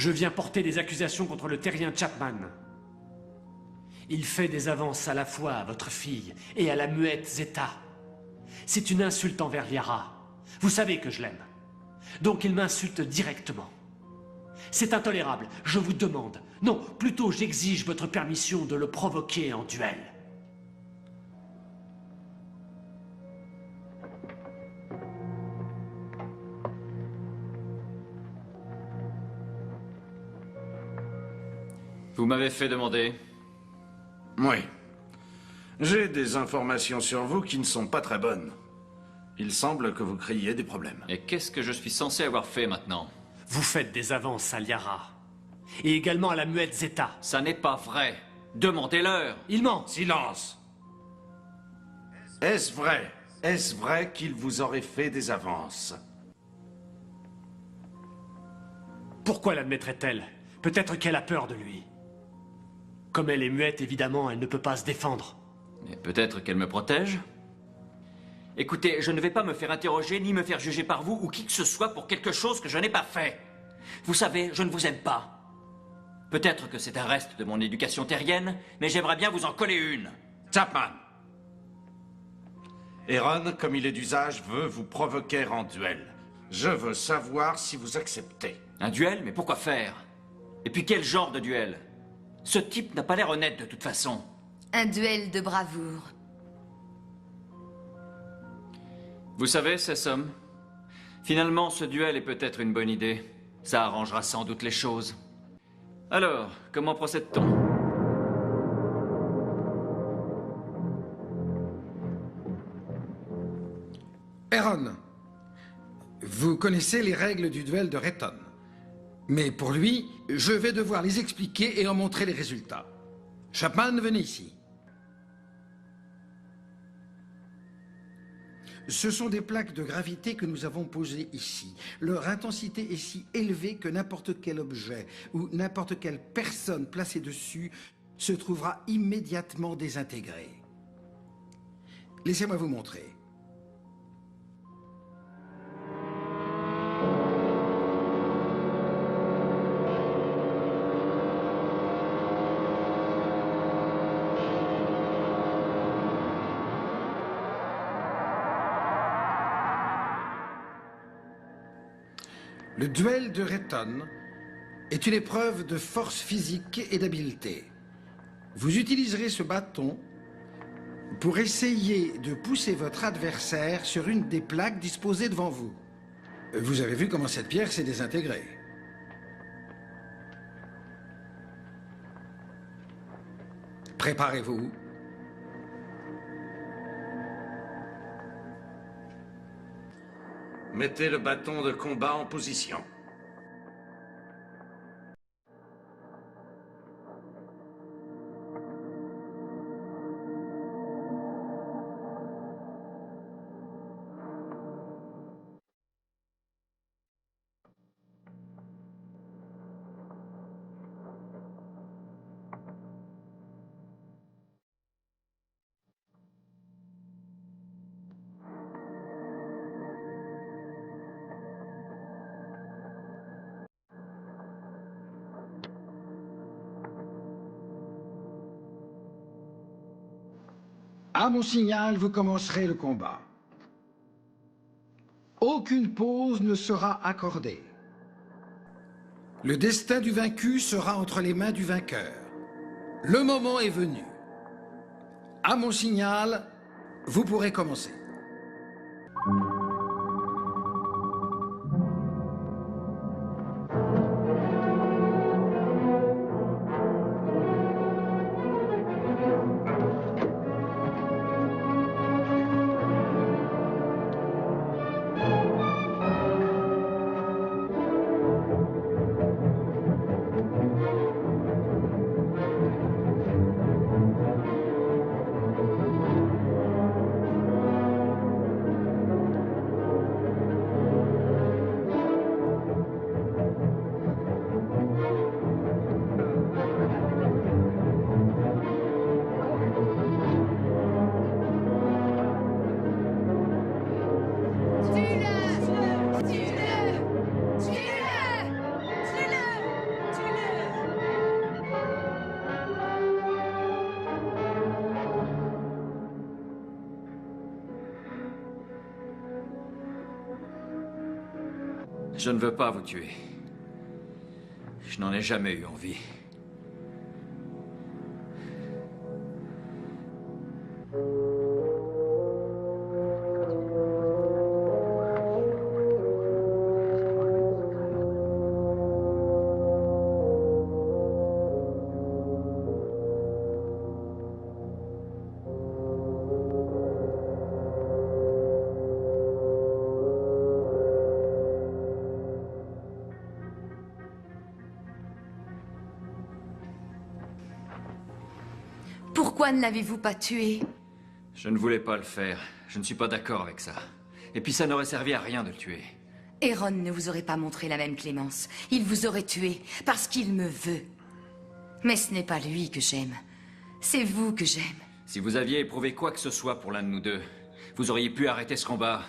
Je viens porter des accusations contre le terrien Chapman. Il fait des avances à la fois à votre fille et à la muette Zeta. C'est une insulte envers Liara. Vous savez que je l'aime. Donc il m'insulte directement. C'est intolérable. Je vous demande, non, plutôt j'exige votre permission de le provoquer en duel. Vous m'avez fait demander. Oui. J'ai des informations sur vous qui ne sont pas très bonnes. Il semble que vous créiez des problèmes. Et qu'est-ce que je suis censé avoir fait maintenant? Vous faites des avances à Liara. Et également à la muette Zeta. Ça n'est pas vrai. Demandez-leur. Il ment. Silence. Est-ce vrai? Est-ce vrai qu'il vous aurait fait des avances? Pourquoi l'admettrait-elle? Peut-être qu'elle a peur de lui. Comme elle est muette, évidemment, elle ne peut pas se défendre. Mais peut-être qu'elle me protège? Écoutez, je ne vais pas me faire interroger ni me faire juger par vous ou qui que ce soit pour quelque chose que je n'ai pas fait. Vous savez, je ne vous aime pas. Peut-être que c'est un reste de mon éducation terrienne, mais j'aimerais bien vous en coller une. Chapman! Aaron, comme il est d'usage, veut vous provoquer en duel. Je veux savoir si vous acceptez. Un duel? Mais pourquoi faire? Et puis quel genre de duel? Ce type n'a pas l'air honnête de toute façon. Un duel de bravoure. Vous savez, Sessom, finalement, ce duel est peut-être une bonne idée. Ça arrangera sans doute les choses. Alors, comment procède-t-on? Aaron, vous connaissez les règles du duel de Retton. Mais pour lui, je vais devoir les expliquer et en montrer les résultats. Chapman, venez ici. Ce sont des plaques de gravité que nous avons posées ici. Leur intensité est si élevée que n'importe quel objet ou n'importe quelle personne placée dessus se trouvera immédiatement désintégré. Laissez-moi vous montrer. Le duel de Retton est une épreuve de force physique et d'habileté. Vous utiliserez ce bâton pour essayer de pousser votre adversaire sur une des plaques disposées devant vous. Vous avez vu comment cette pierre s'est désintégrée. Préparez-vous. Mettez le bâton de combat en position. À mon signal, vous commencerez le combat. Aucune pause ne sera accordée. Le destin du vaincu sera entre les mains du vainqueur. Le moment est venu. À mon signal, vous pourrez commencer. Je ne veux pas vous tuer. Je n'en ai jamais eu envie. Pourquoi ne l'avez-vous pas tué? Je ne voulais pas le faire. Je ne suis pas d'accord avec ça. Et puis ça n'aurait servi à rien de le tuer. Aaron ne vous aurait pas montré la même clémence. Il vous aurait tué parce qu'il me veut. Mais ce n'est pas lui que j'aime. C'est vous que j'aime. Si vous aviez éprouvé quoi que ce soit pour l'un de nous deux, vous auriez pu arrêter ce combat.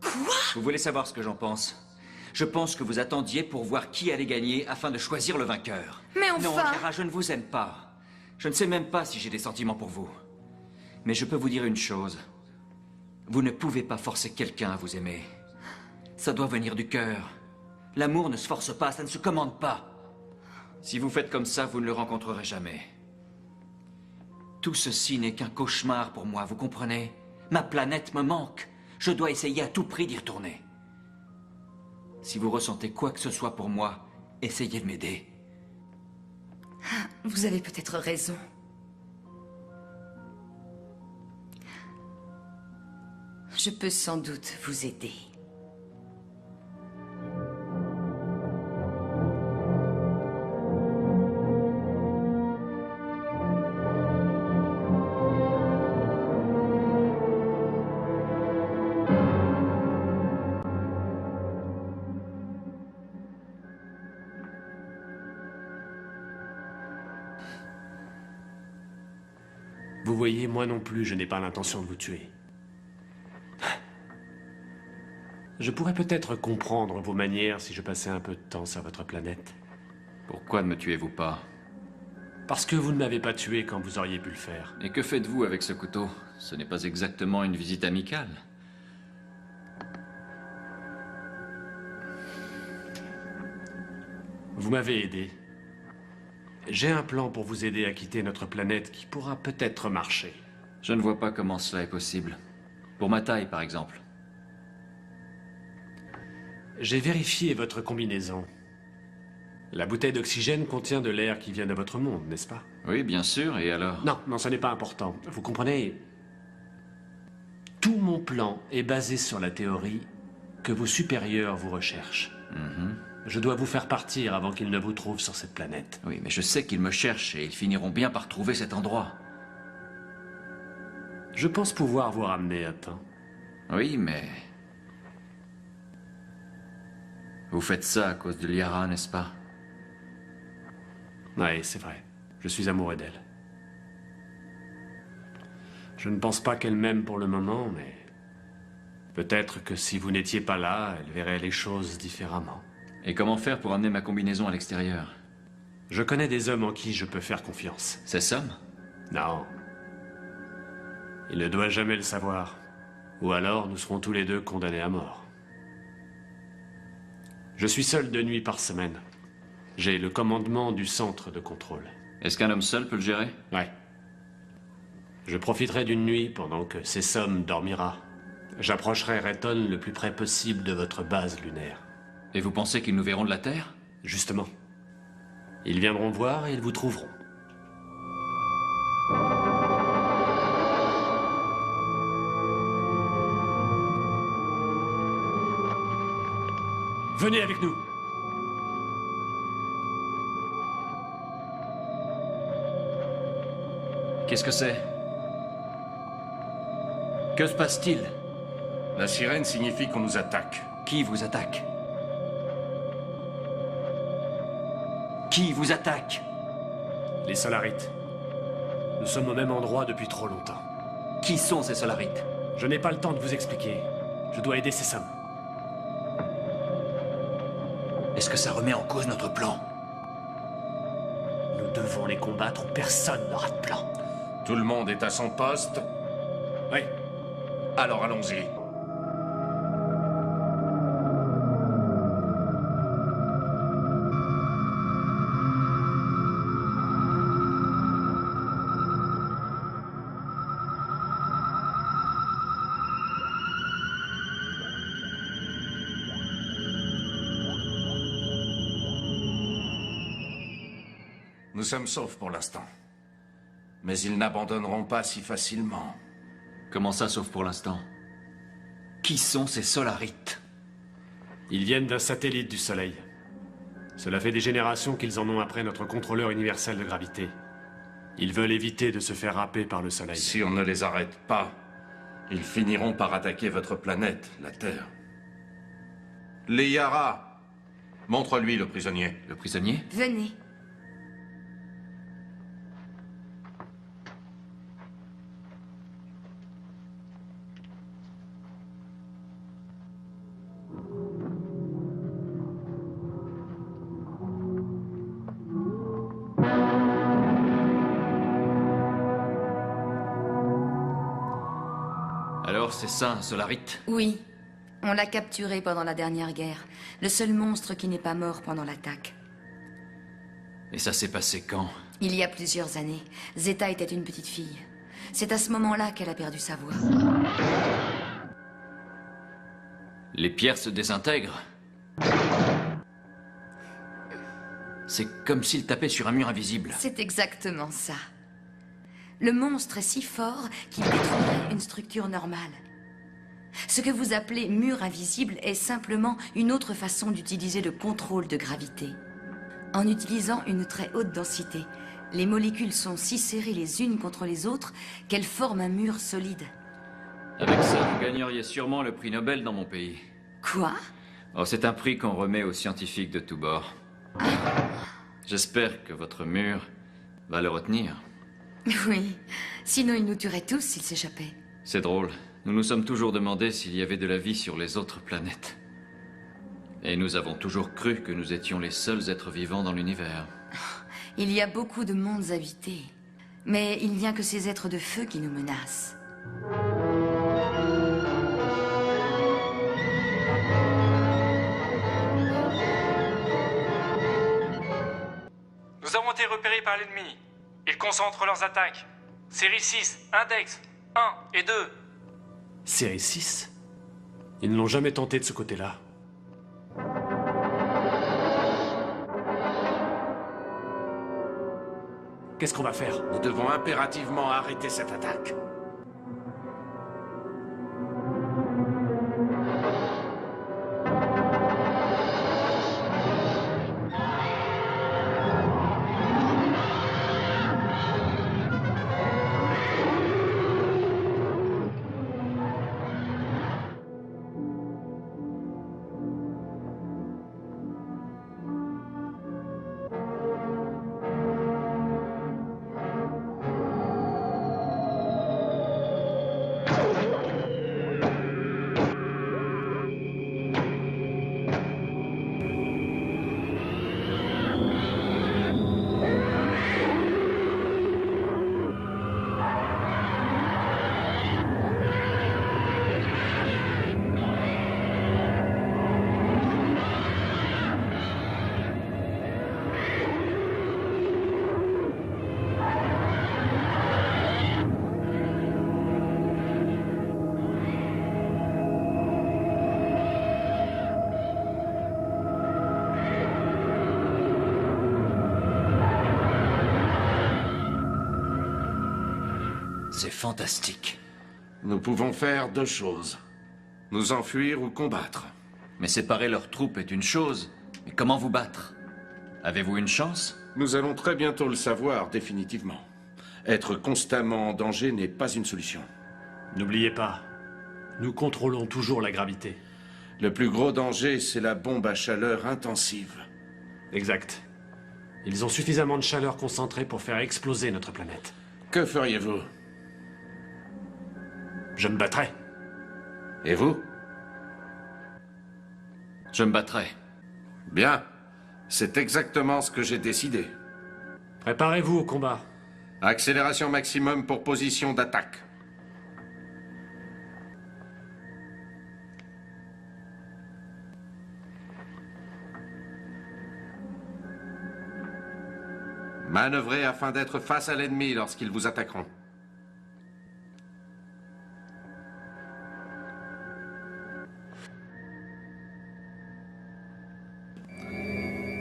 Quoi? Vous voulez savoir ce que j'en pense? Je pense que vous attendiez pour voir qui allait gagner afin de choisir le vainqueur. Mais enfin... Non, Clara, je ne vous aime pas. Je ne sais même pas si j'ai des sentiments pour vous. Mais je peux vous dire une chose. Vous ne pouvez pas forcer quelqu'un à vous aimer. Ça doit venir du cœur. L'amour ne se force pas, ça ne se commande pas. Si vous faites comme ça, vous ne le rencontrerez jamais. Tout ceci n'est qu'un cauchemar pour moi, vous comprenez? Ma planète me manque. Je dois essayer à tout prix d'y retourner. Si vous ressentez quoi que ce soit pour moi, essayez de m'aider. Vous avez peut-être raison. Je peux sans doute vous aider. Vous voyez, moi non plus, je n'ai pas l'intention de vous tuer. Je pourrais peut-être comprendre vos manières si je passais un peu de temps sur votre planète. Pourquoi ne me tuez-vous pas? Parce que vous ne m'avez pas tué quand vous auriez pu le faire. Et que faites-vous avec ce couteau? Ce n'est pas exactement une visite amicale. Vous m'avez aidé. J'ai un plan pour vous aider à quitter notre planète qui pourra peut-être marcher. Je ne vois pas comment cela est possible. Pour ma taille, par exemple. J'ai vérifié votre combinaison. La bouteille d'oxygène contient de l'air qui vient de votre monde, n'est-ce pas? Oui, bien sûr, et alors? Non, ce n'est pas important. Vous comprenez? Tout mon plan est basé sur la théorie que vos supérieurs vous recherchent. Je dois vous faire partir avant qu'ils ne vous trouvent sur cette planète. Oui, mais je sais qu'ils me cherchent et ils finiront bien par trouver cet endroit. Je pense pouvoir vous ramener à temps. Oui, mais... Vous faites ça à cause de Liara, n'est-ce pas? Oui, c'est vrai. Je suis amoureux d'elle. Je ne pense pas qu'elle m'aime pour le moment, mais... peut-être que si vous n'étiez pas là, elle verrait les choses différemment. Et comment faire pour amener ma combinaison à l'extérieur? Je connais des hommes en qui je peux faire confiance. C'est Sam? Non. Il ne doit jamais le savoir. Ou alors, nous serons tous les deux condamnés à mort. Je suis seul 2 nuits par semaine. J'ai le commandement du centre de contrôle. Est-ce qu'un homme seul peut le gérer? Ouais. Je profiterai d'une nuit pendant que Sessom dormira. J'approcherai Reton le plus près possible de votre base lunaire. Et vous pensez qu'ils nous verront de la Terre? Justement. Ils viendront voir et ils vous trouveront. Venez avec nous. Qu'est-ce que c'est? Que se passe-t-il? La sirène signifie qu'on nous attaque. Qui vous attaque? Qui vous attaque? Les Solarites. Nous sommes au même endroit depuis trop longtemps. Qui sont ces Solarites? Je n'ai pas le temps de vous expliquer. Je dois aider Sessom. Est-ce que ça remet en cause notre plan? Nous devons les combattre ou personne n'aura de plan. Tout le monde est à son poste? Oui. Alors allons-y. sommes saufs pour l'instant. Mais ils n'abandonneront pas si facilement. Comment ça, sauf pour l'instant? Qui sont ces Solarites? Ils viennent d'un satellite du Soleil. Cela fait des générations qu'ils en ont après notre contrôleur universel de gravité. Ils veulent éviter de se faire happer par le Soleil. Si on ne les arrête pas, ils finiront par attaquer votre planète, la Terre. Liara, montre-lui le prisonnier. Le prisonnier? Venez. Alors, c'est ça, un Solarite? Oui. On l'a capturé pendant la dernière guerre. Le seul monstre qui n'est pas mort pendant l'attaque. Et ça s'est passé quand? Il y a plusieurs années. Zeta était une petite fille. C'est à ce moment-là qu'elle a perdu sa voix. Les pierres se désintègrent? C'est comme s'il tapait sur un mur invisible. C'est exactement ça. Le monstre est si fort qu'il détruirait une structure normale. Ce que vous appelez mur invisible est simplement une autre façon d'utiliser le contrôle de gravité. En utilisant une très haute densité, les molécules sont si serrées les unes contre les autres qu'elles forment un mur solide. Avec ça, vous gagneriez sûrement le prix Nobel dans mon pays. Quoi? Oh, c'est un prix qu'on remet aux scientifiques de tous bords. J'espère que votre mur va le retenir. Oui. Sinon, il nous tuerait tous s'il s'échappait. C'est drôle. Nous nous sommes toujours demandé s'il y avait de la vie sur les autres planètes. Et nous avons toujours cru que nous étions les seuls êtres vivants dans l'univers. Il y a beaucoup de mondes habités. Mais il n'y a que ces êtres de feu qui nous menacent. Nous avons été repérés par l'ennemi. Ils concentrent leurs attaques. Série 6, Index, 1 et 2. Série 6? Ils ne l'ont jamais tenté de ce côté-là. Qu'est-ce qu'on va faire? Nous devons impérativement arrêter cette attaque. C'est fantastique. Nous pouvons faire deux choses. Nous enfuir ou combattre. Mais séparer leurs troupes est une chose. Mais comment vous battre? Avez-vous une chance? Nous allons très bientôt le savoir, définitivement. Être constamment en danger n'est pas une solution. N'oubliez pas, nous contrôlons toujours la gravité. Le plus gros danger, c'est la bombe à chaleur intensive. Exact. Ils ont suffisamment de chaleur concentrée pour faire exploser notre planète. Que feriez-vous? Je me battrai. Et vous? Je me battrai. Bien. C'est exactement ce que j'ai décidé. Préparez-vous au combat. Accélération maximum pour position d'attaque. Manœuvrez afin d'être face à l'ennemi lorsqu'ils vous attaqueront.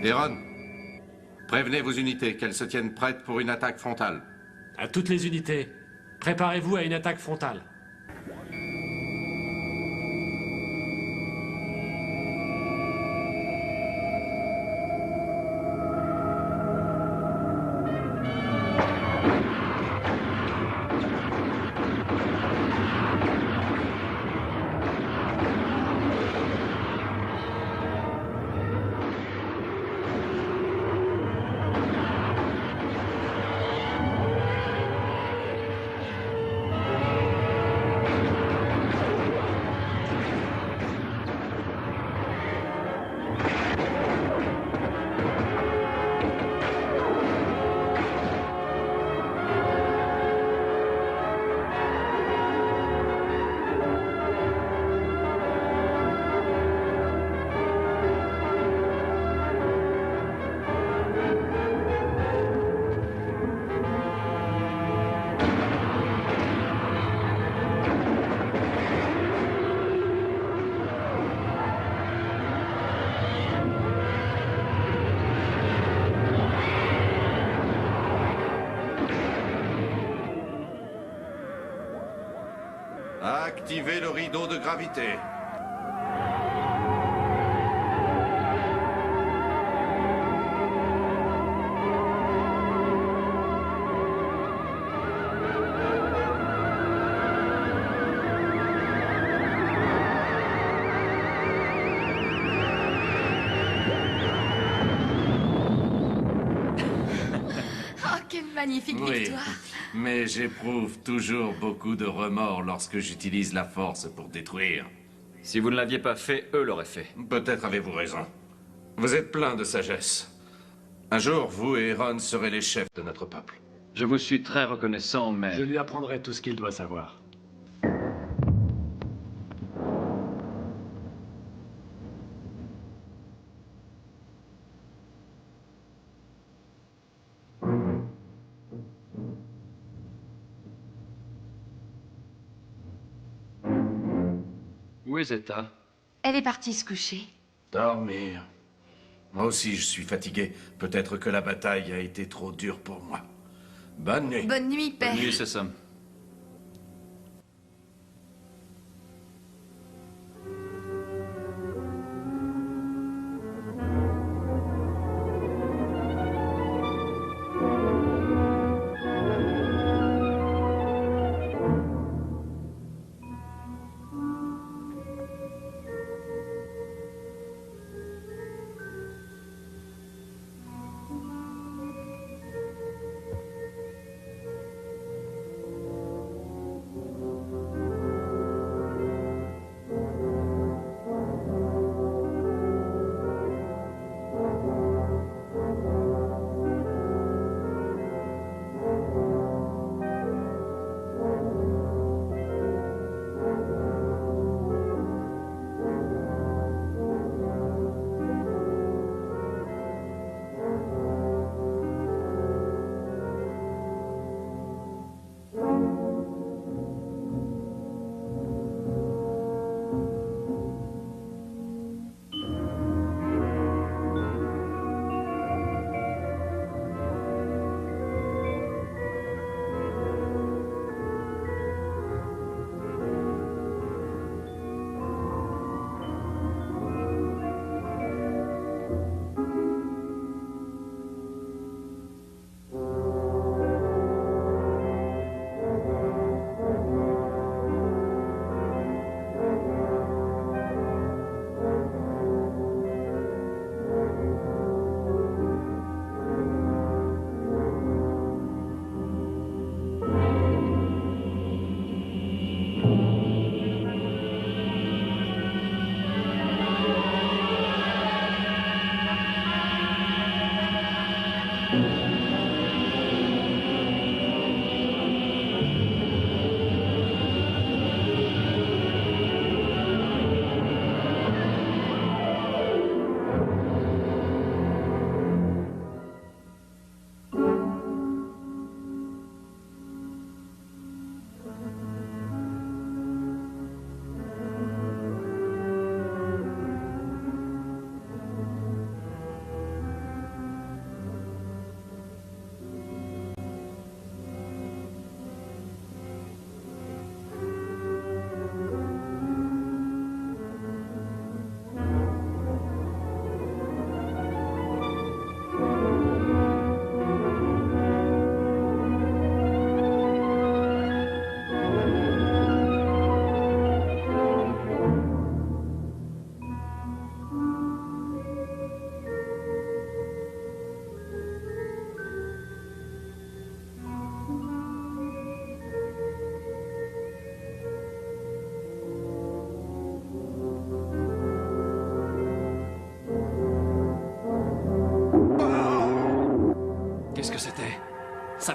Héron, Prévenez vos unités, qu'elles se tiennent prêtes pour une attaque frontale. À toutes les unités, préparez-vous à une attaque frontale. Activez le rideau de gravité. Oh, quelle magnifique Oui, victoire! mais j'éprouve toujours beaucoup de remords lorsque j'utilise la force pour détruire. Si vous ne l'aviez pas fait, eux l'auraient fait. Peut-être avez-vous raison. Vous êtes plein de sagesse. Un jour, vous et Ron serez les chefs de notre peuple. Je vous suis très reconnaissant, mais... Je lui apprendrai tout ce qu'il doit savoir. Où est Zeta? Elle est partie se coucher. Dormir. Moi aussi, je suis fatigué. Peut-être que la bataille a été trop dure pour moi. Bonne nuit. Bonne nuit, père. Bonne nuit, c'est ça.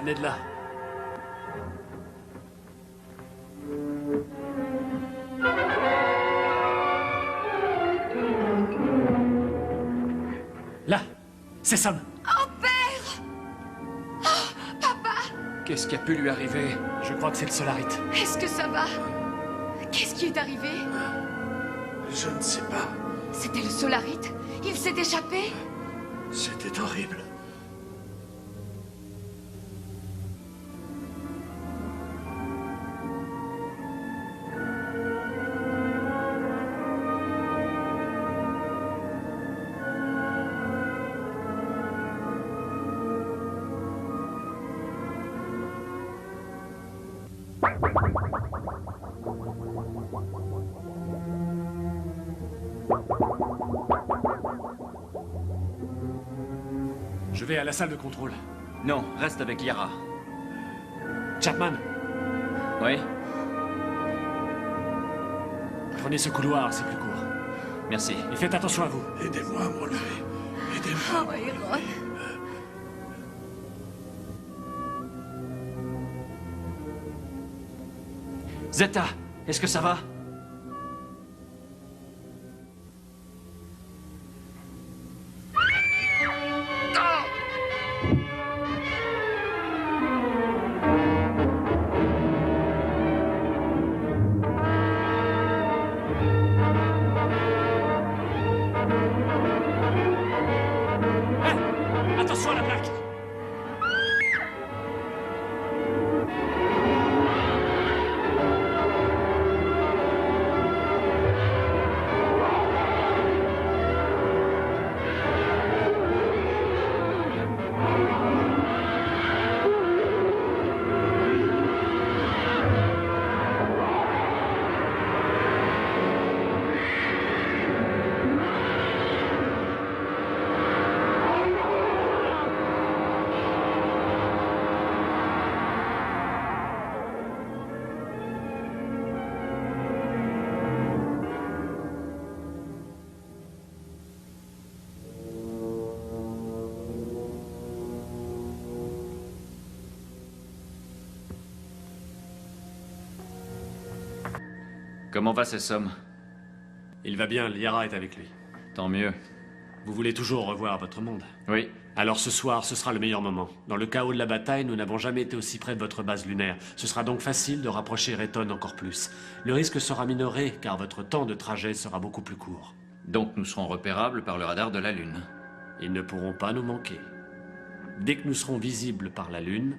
venait de là. Là, c'est Sam. Oh, père! Oh, papa! Qu'est-ce qui a pu lui arriver? Je crois que c'est le Solarite. Est-ce que ça va? Qu'est-ce qui est arrivé? Je ne sais pas. C'était le Solarite? Il s'est échappé? C'était horrible. Je vais à la salle de contrôle. Non, reste avec Yara. Chapman, Oui? prenez ce couloir, c'est plus court. Merci. Et faites attention à vous. Aidez-moi à me relever. Aidez-moi. Oh, Aaron. Zeta, est-ce que ça va? Attention à la plaque. Comment va ces sommes? Il va bien, Yara est avec lui. Tant mieux. Vous voulez toujours revoir votre monde? Oui. Alors ce soir, ce sera le meilleur moment. Dans le chaos de la bataille, nous n'avons jamais été aussi près de votre base lunaire. Ce sera donc facile de rapprocher Reton encore plus. Le risque sera minoré, car votre temps de trajet sera beaucoup plus court. Donc nous serons repérables par le radar de la Lune. Ils ne pourront pas nous manquer. Dès que nous serons visibles par la Lune,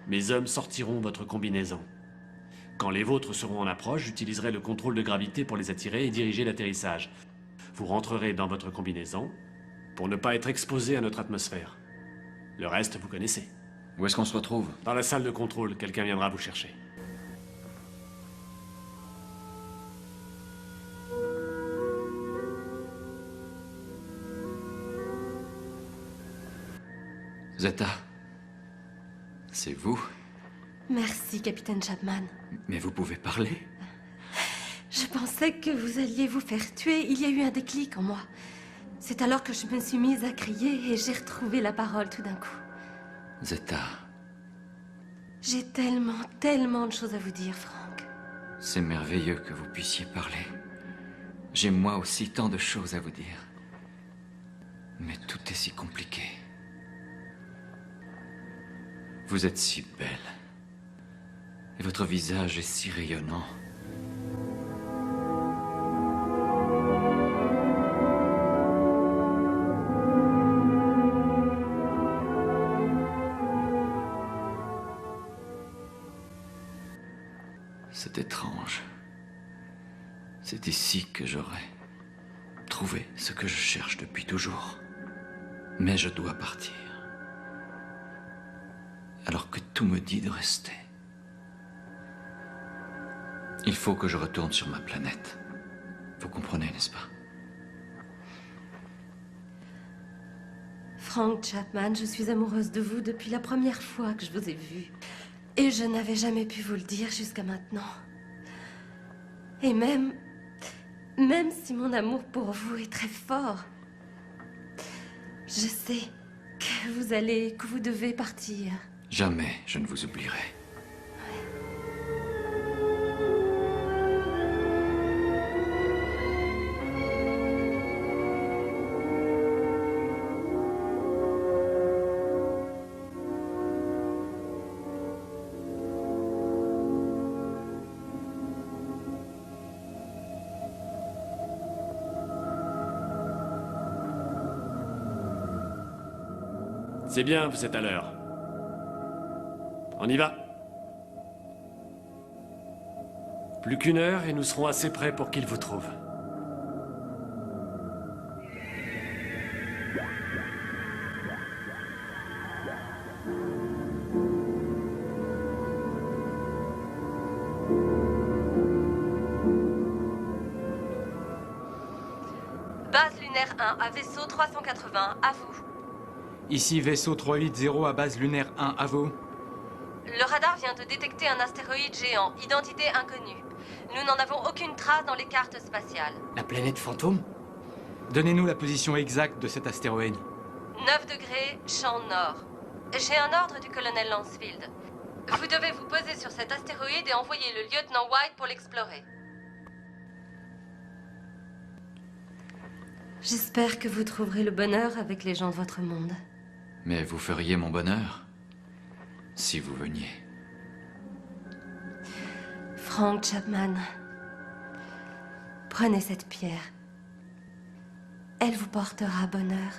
mes hommes sortiront votre combinaison. Quand les vôtres seront en approche, j'utiliserai le contrôle de gravité pour les attirer et diriger l'atterrissage. Vous rentrerez dans votre combinaison pour ne pas être exposé à notre atmosphère. Le reste, vous connaissez. Où est-ce qu'on se retrouve? Dans la salle de contrôle, quelqu'un viendra vous chercher. Zeta, c'est vous? Merci, capitaine Chapman. Mais vous pouvez parler? Je pensais que vous alliez vous faire tuer. Il y a eu un déclic en moi. C'est alors que je me suis mise à crier et j'ai retrouvé la parole tout d'un coup. Zeta, J'ai tellement de choses à vous dire, Frank. c'est merveilleux que vous puissiez parler. J'ai moi aussi tant de choses à vous dire. Mais tout est si compliqué. Vous êtes si belle. Et votre visage est si rayonnant. C'est étrange. C'est ici que j'aurais trouvé ce que je cherche depuis toujours. Mais je dois partir. Alors que tout me dit de rester. Il faut que je retourne sur ma planète. Vous comprenez, n'est-ce pas? Frank Chapman, je suis amoureuse de vous depuis la première fois que je vous ai vu. Et je n'avais jamais pu vous le dire jusqu'à maintenant. Et même si mon amour pour vous est très fort, je sais que vous devez partir. Jamais je ne vous oublierai. C'est bien, vous êtes à l'heure. On y va. Plus qu'une heure et nous serons assez près pour qu'il vous trouve. Base lunaire 1 à vaisseau 380, à vous. Ici vaisseau 380 à base lunaire 1, à vous. Le radar vient de détecter un astéroïde géant, identité inconnue. Nous n'en avons aucune trace dans les cartes spatiales. La planète fantôme? Donnez-nous la position exacte de cet astéroïde. 9 degrés, champ nord. J'ai un ordre du colonel Lancefield. Vous devez vous poser sur cet astéroïde et envoyer le lieutenant White pour l'explorer. J'espère que vous trouverez le bonheur avec les gens de votre monde. Mais vous feriez mon bonheur si vous veniez. Frank Chapman, prenez cette pierre. Elle vous portera bonheur.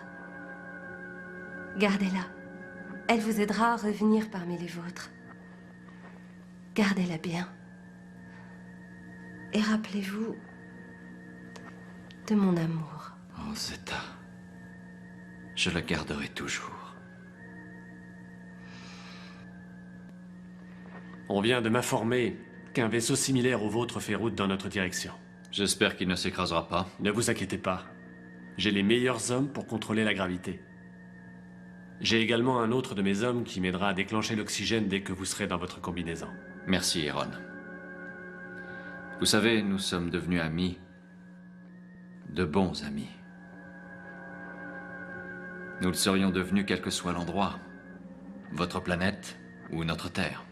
Gardez-la. Elle vous aidera à revenir parmi les vôtres. Gardez-la bien. Et rappelez-vous de mon amour. Oh, Zeta. Je la garderai toujours. On vient de m'informer qu'un vaisseau similaire au vôtre fait route dans notre direction. J'espère qu'il ne s'écrasera pas. Ne vous inquiétez pas. J'ai les meilleurs hommes pour contrôler la gravité. J'ai également un autre de mes hommes qui m'aidera à déclencher l'oxygène dès que vous serez dans votre combinaison. Merci, Aaron. Vous savez, nous sommes devenus amis. De bons amis. Nous le serions devenus quel que soit l'endroit. Votre planète ou notre Terre.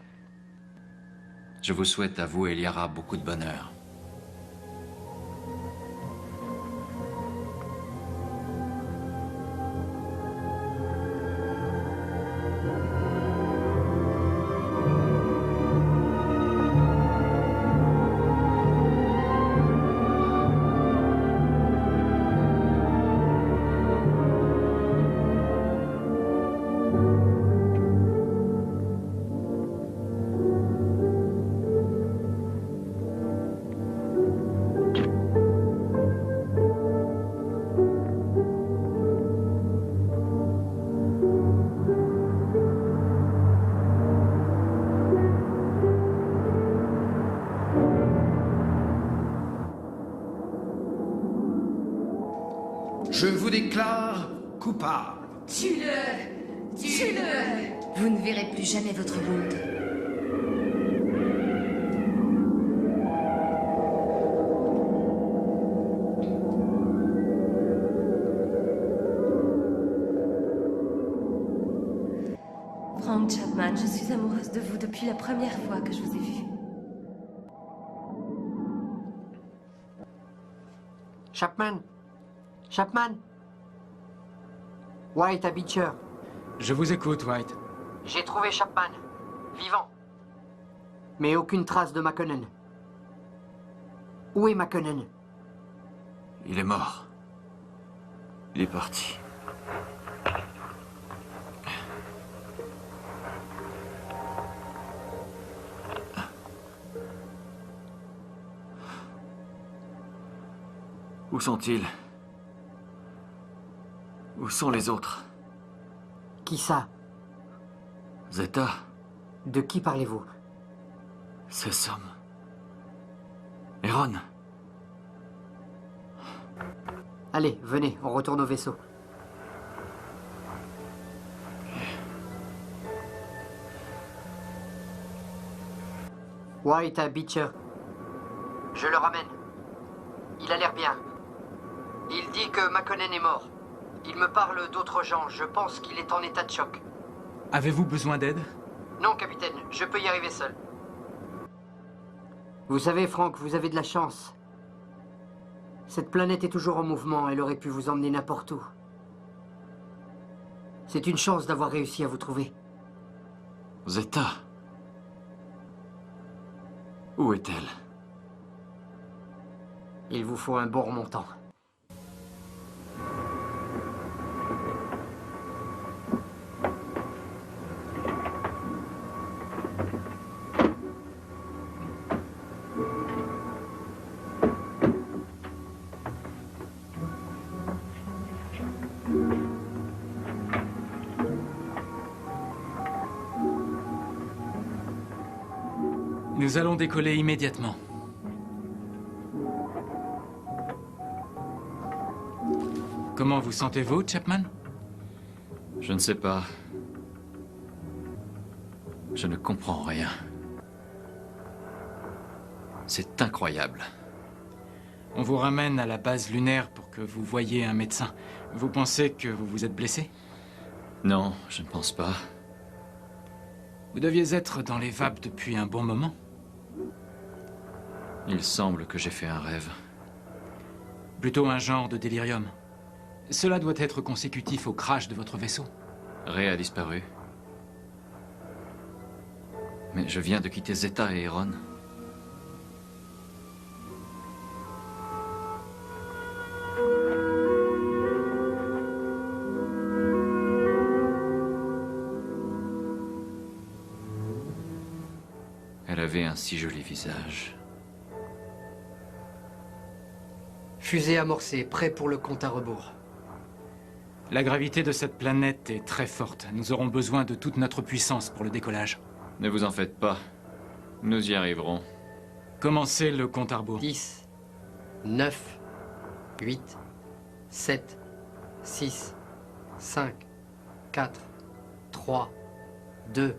Je vous souhaite à vous et Liara beaucoup de bonheur. Je vous déclare coupable. Tue-le! Tue-le! Vous ne verrez plus jamais votre monde. Frank Chapman, je suis amoureuse de vous depuis la première fois que je vous ai vu. Chapman? Chapman? White à Beecher. Je vous écoute, White. J'ai trouvé Chapman. Vivant. Mais aucune trace de McConnell. Où est McConnell? Il est mort. Il est parti. Où sont-ils? Où sont les autres? Qui ça? Zeta? De qui parlez-vous? C'est Sam. Aaron? Allez, venez, on retourne au vaisseau. White à Beecher. Je le ramène. Il a l'air bien. Il dit que McConnell est mort. Il me parle d'autres gens. Je pense qu'il est en état de choc. Avez-vous besoin d'aide? Non, capitaine, je peux y arriver seul. Vous savez, Frank, vous avez de la chance. Cette planète est toujours en mouvement, elle aurait pu vous emmener n'importe où. C'est une chance d'avoir réussi à vous trouver. Zeta. Où est-elle? Il vous faut un bon remontant. Nous allons décoller immédiatement. Comment vous sentez-vous, Chapman? Je ne sais pas. Je ne comprends rien. C'est incroyable. On vous ramène à la base lunaire pour que vous voyiez un médecin. Vous pensez que vous vous êtes blessé? Non, je ne pense pas. Vous deviez être dans les vapes depuis un bon moment. Il semble que j'ai fait un rêve. Plutôt un genre de délirium. Cela doit être consécutif au crash de votre vaisseau. Ray a disparu. Mais je viens de quitter Zeta et Heron. Elle avait un si joli visage. Fusée amorcée, prêt pour le compte à rebours. La gravité de cette planète est très forte. Nous aurons besoin de toute notre puissance pour le décollage. Ne vous en faites pas. Nous y arriverons. Commencez le compte à rebours. 10, 9, 8, 7, 6, 5, 4, 3, 2,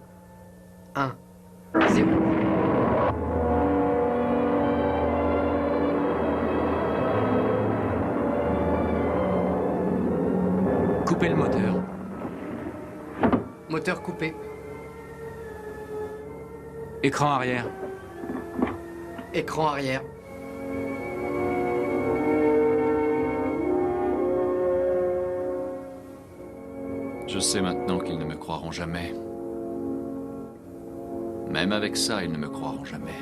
1, 0. Coupez le moteur. Moteur coupé. Écran arrière. Écran arrière. Je sais maintenant qu'ils ne me croiront jamais. Même avec ça, ils ne me croiront jamais.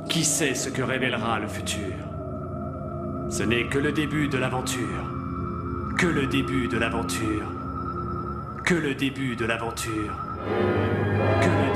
Qui sait ce que révélera le futur? Ce n'est que le début de l'aventure. Que le début de l'aventure. Que le début de l'aventure. Que le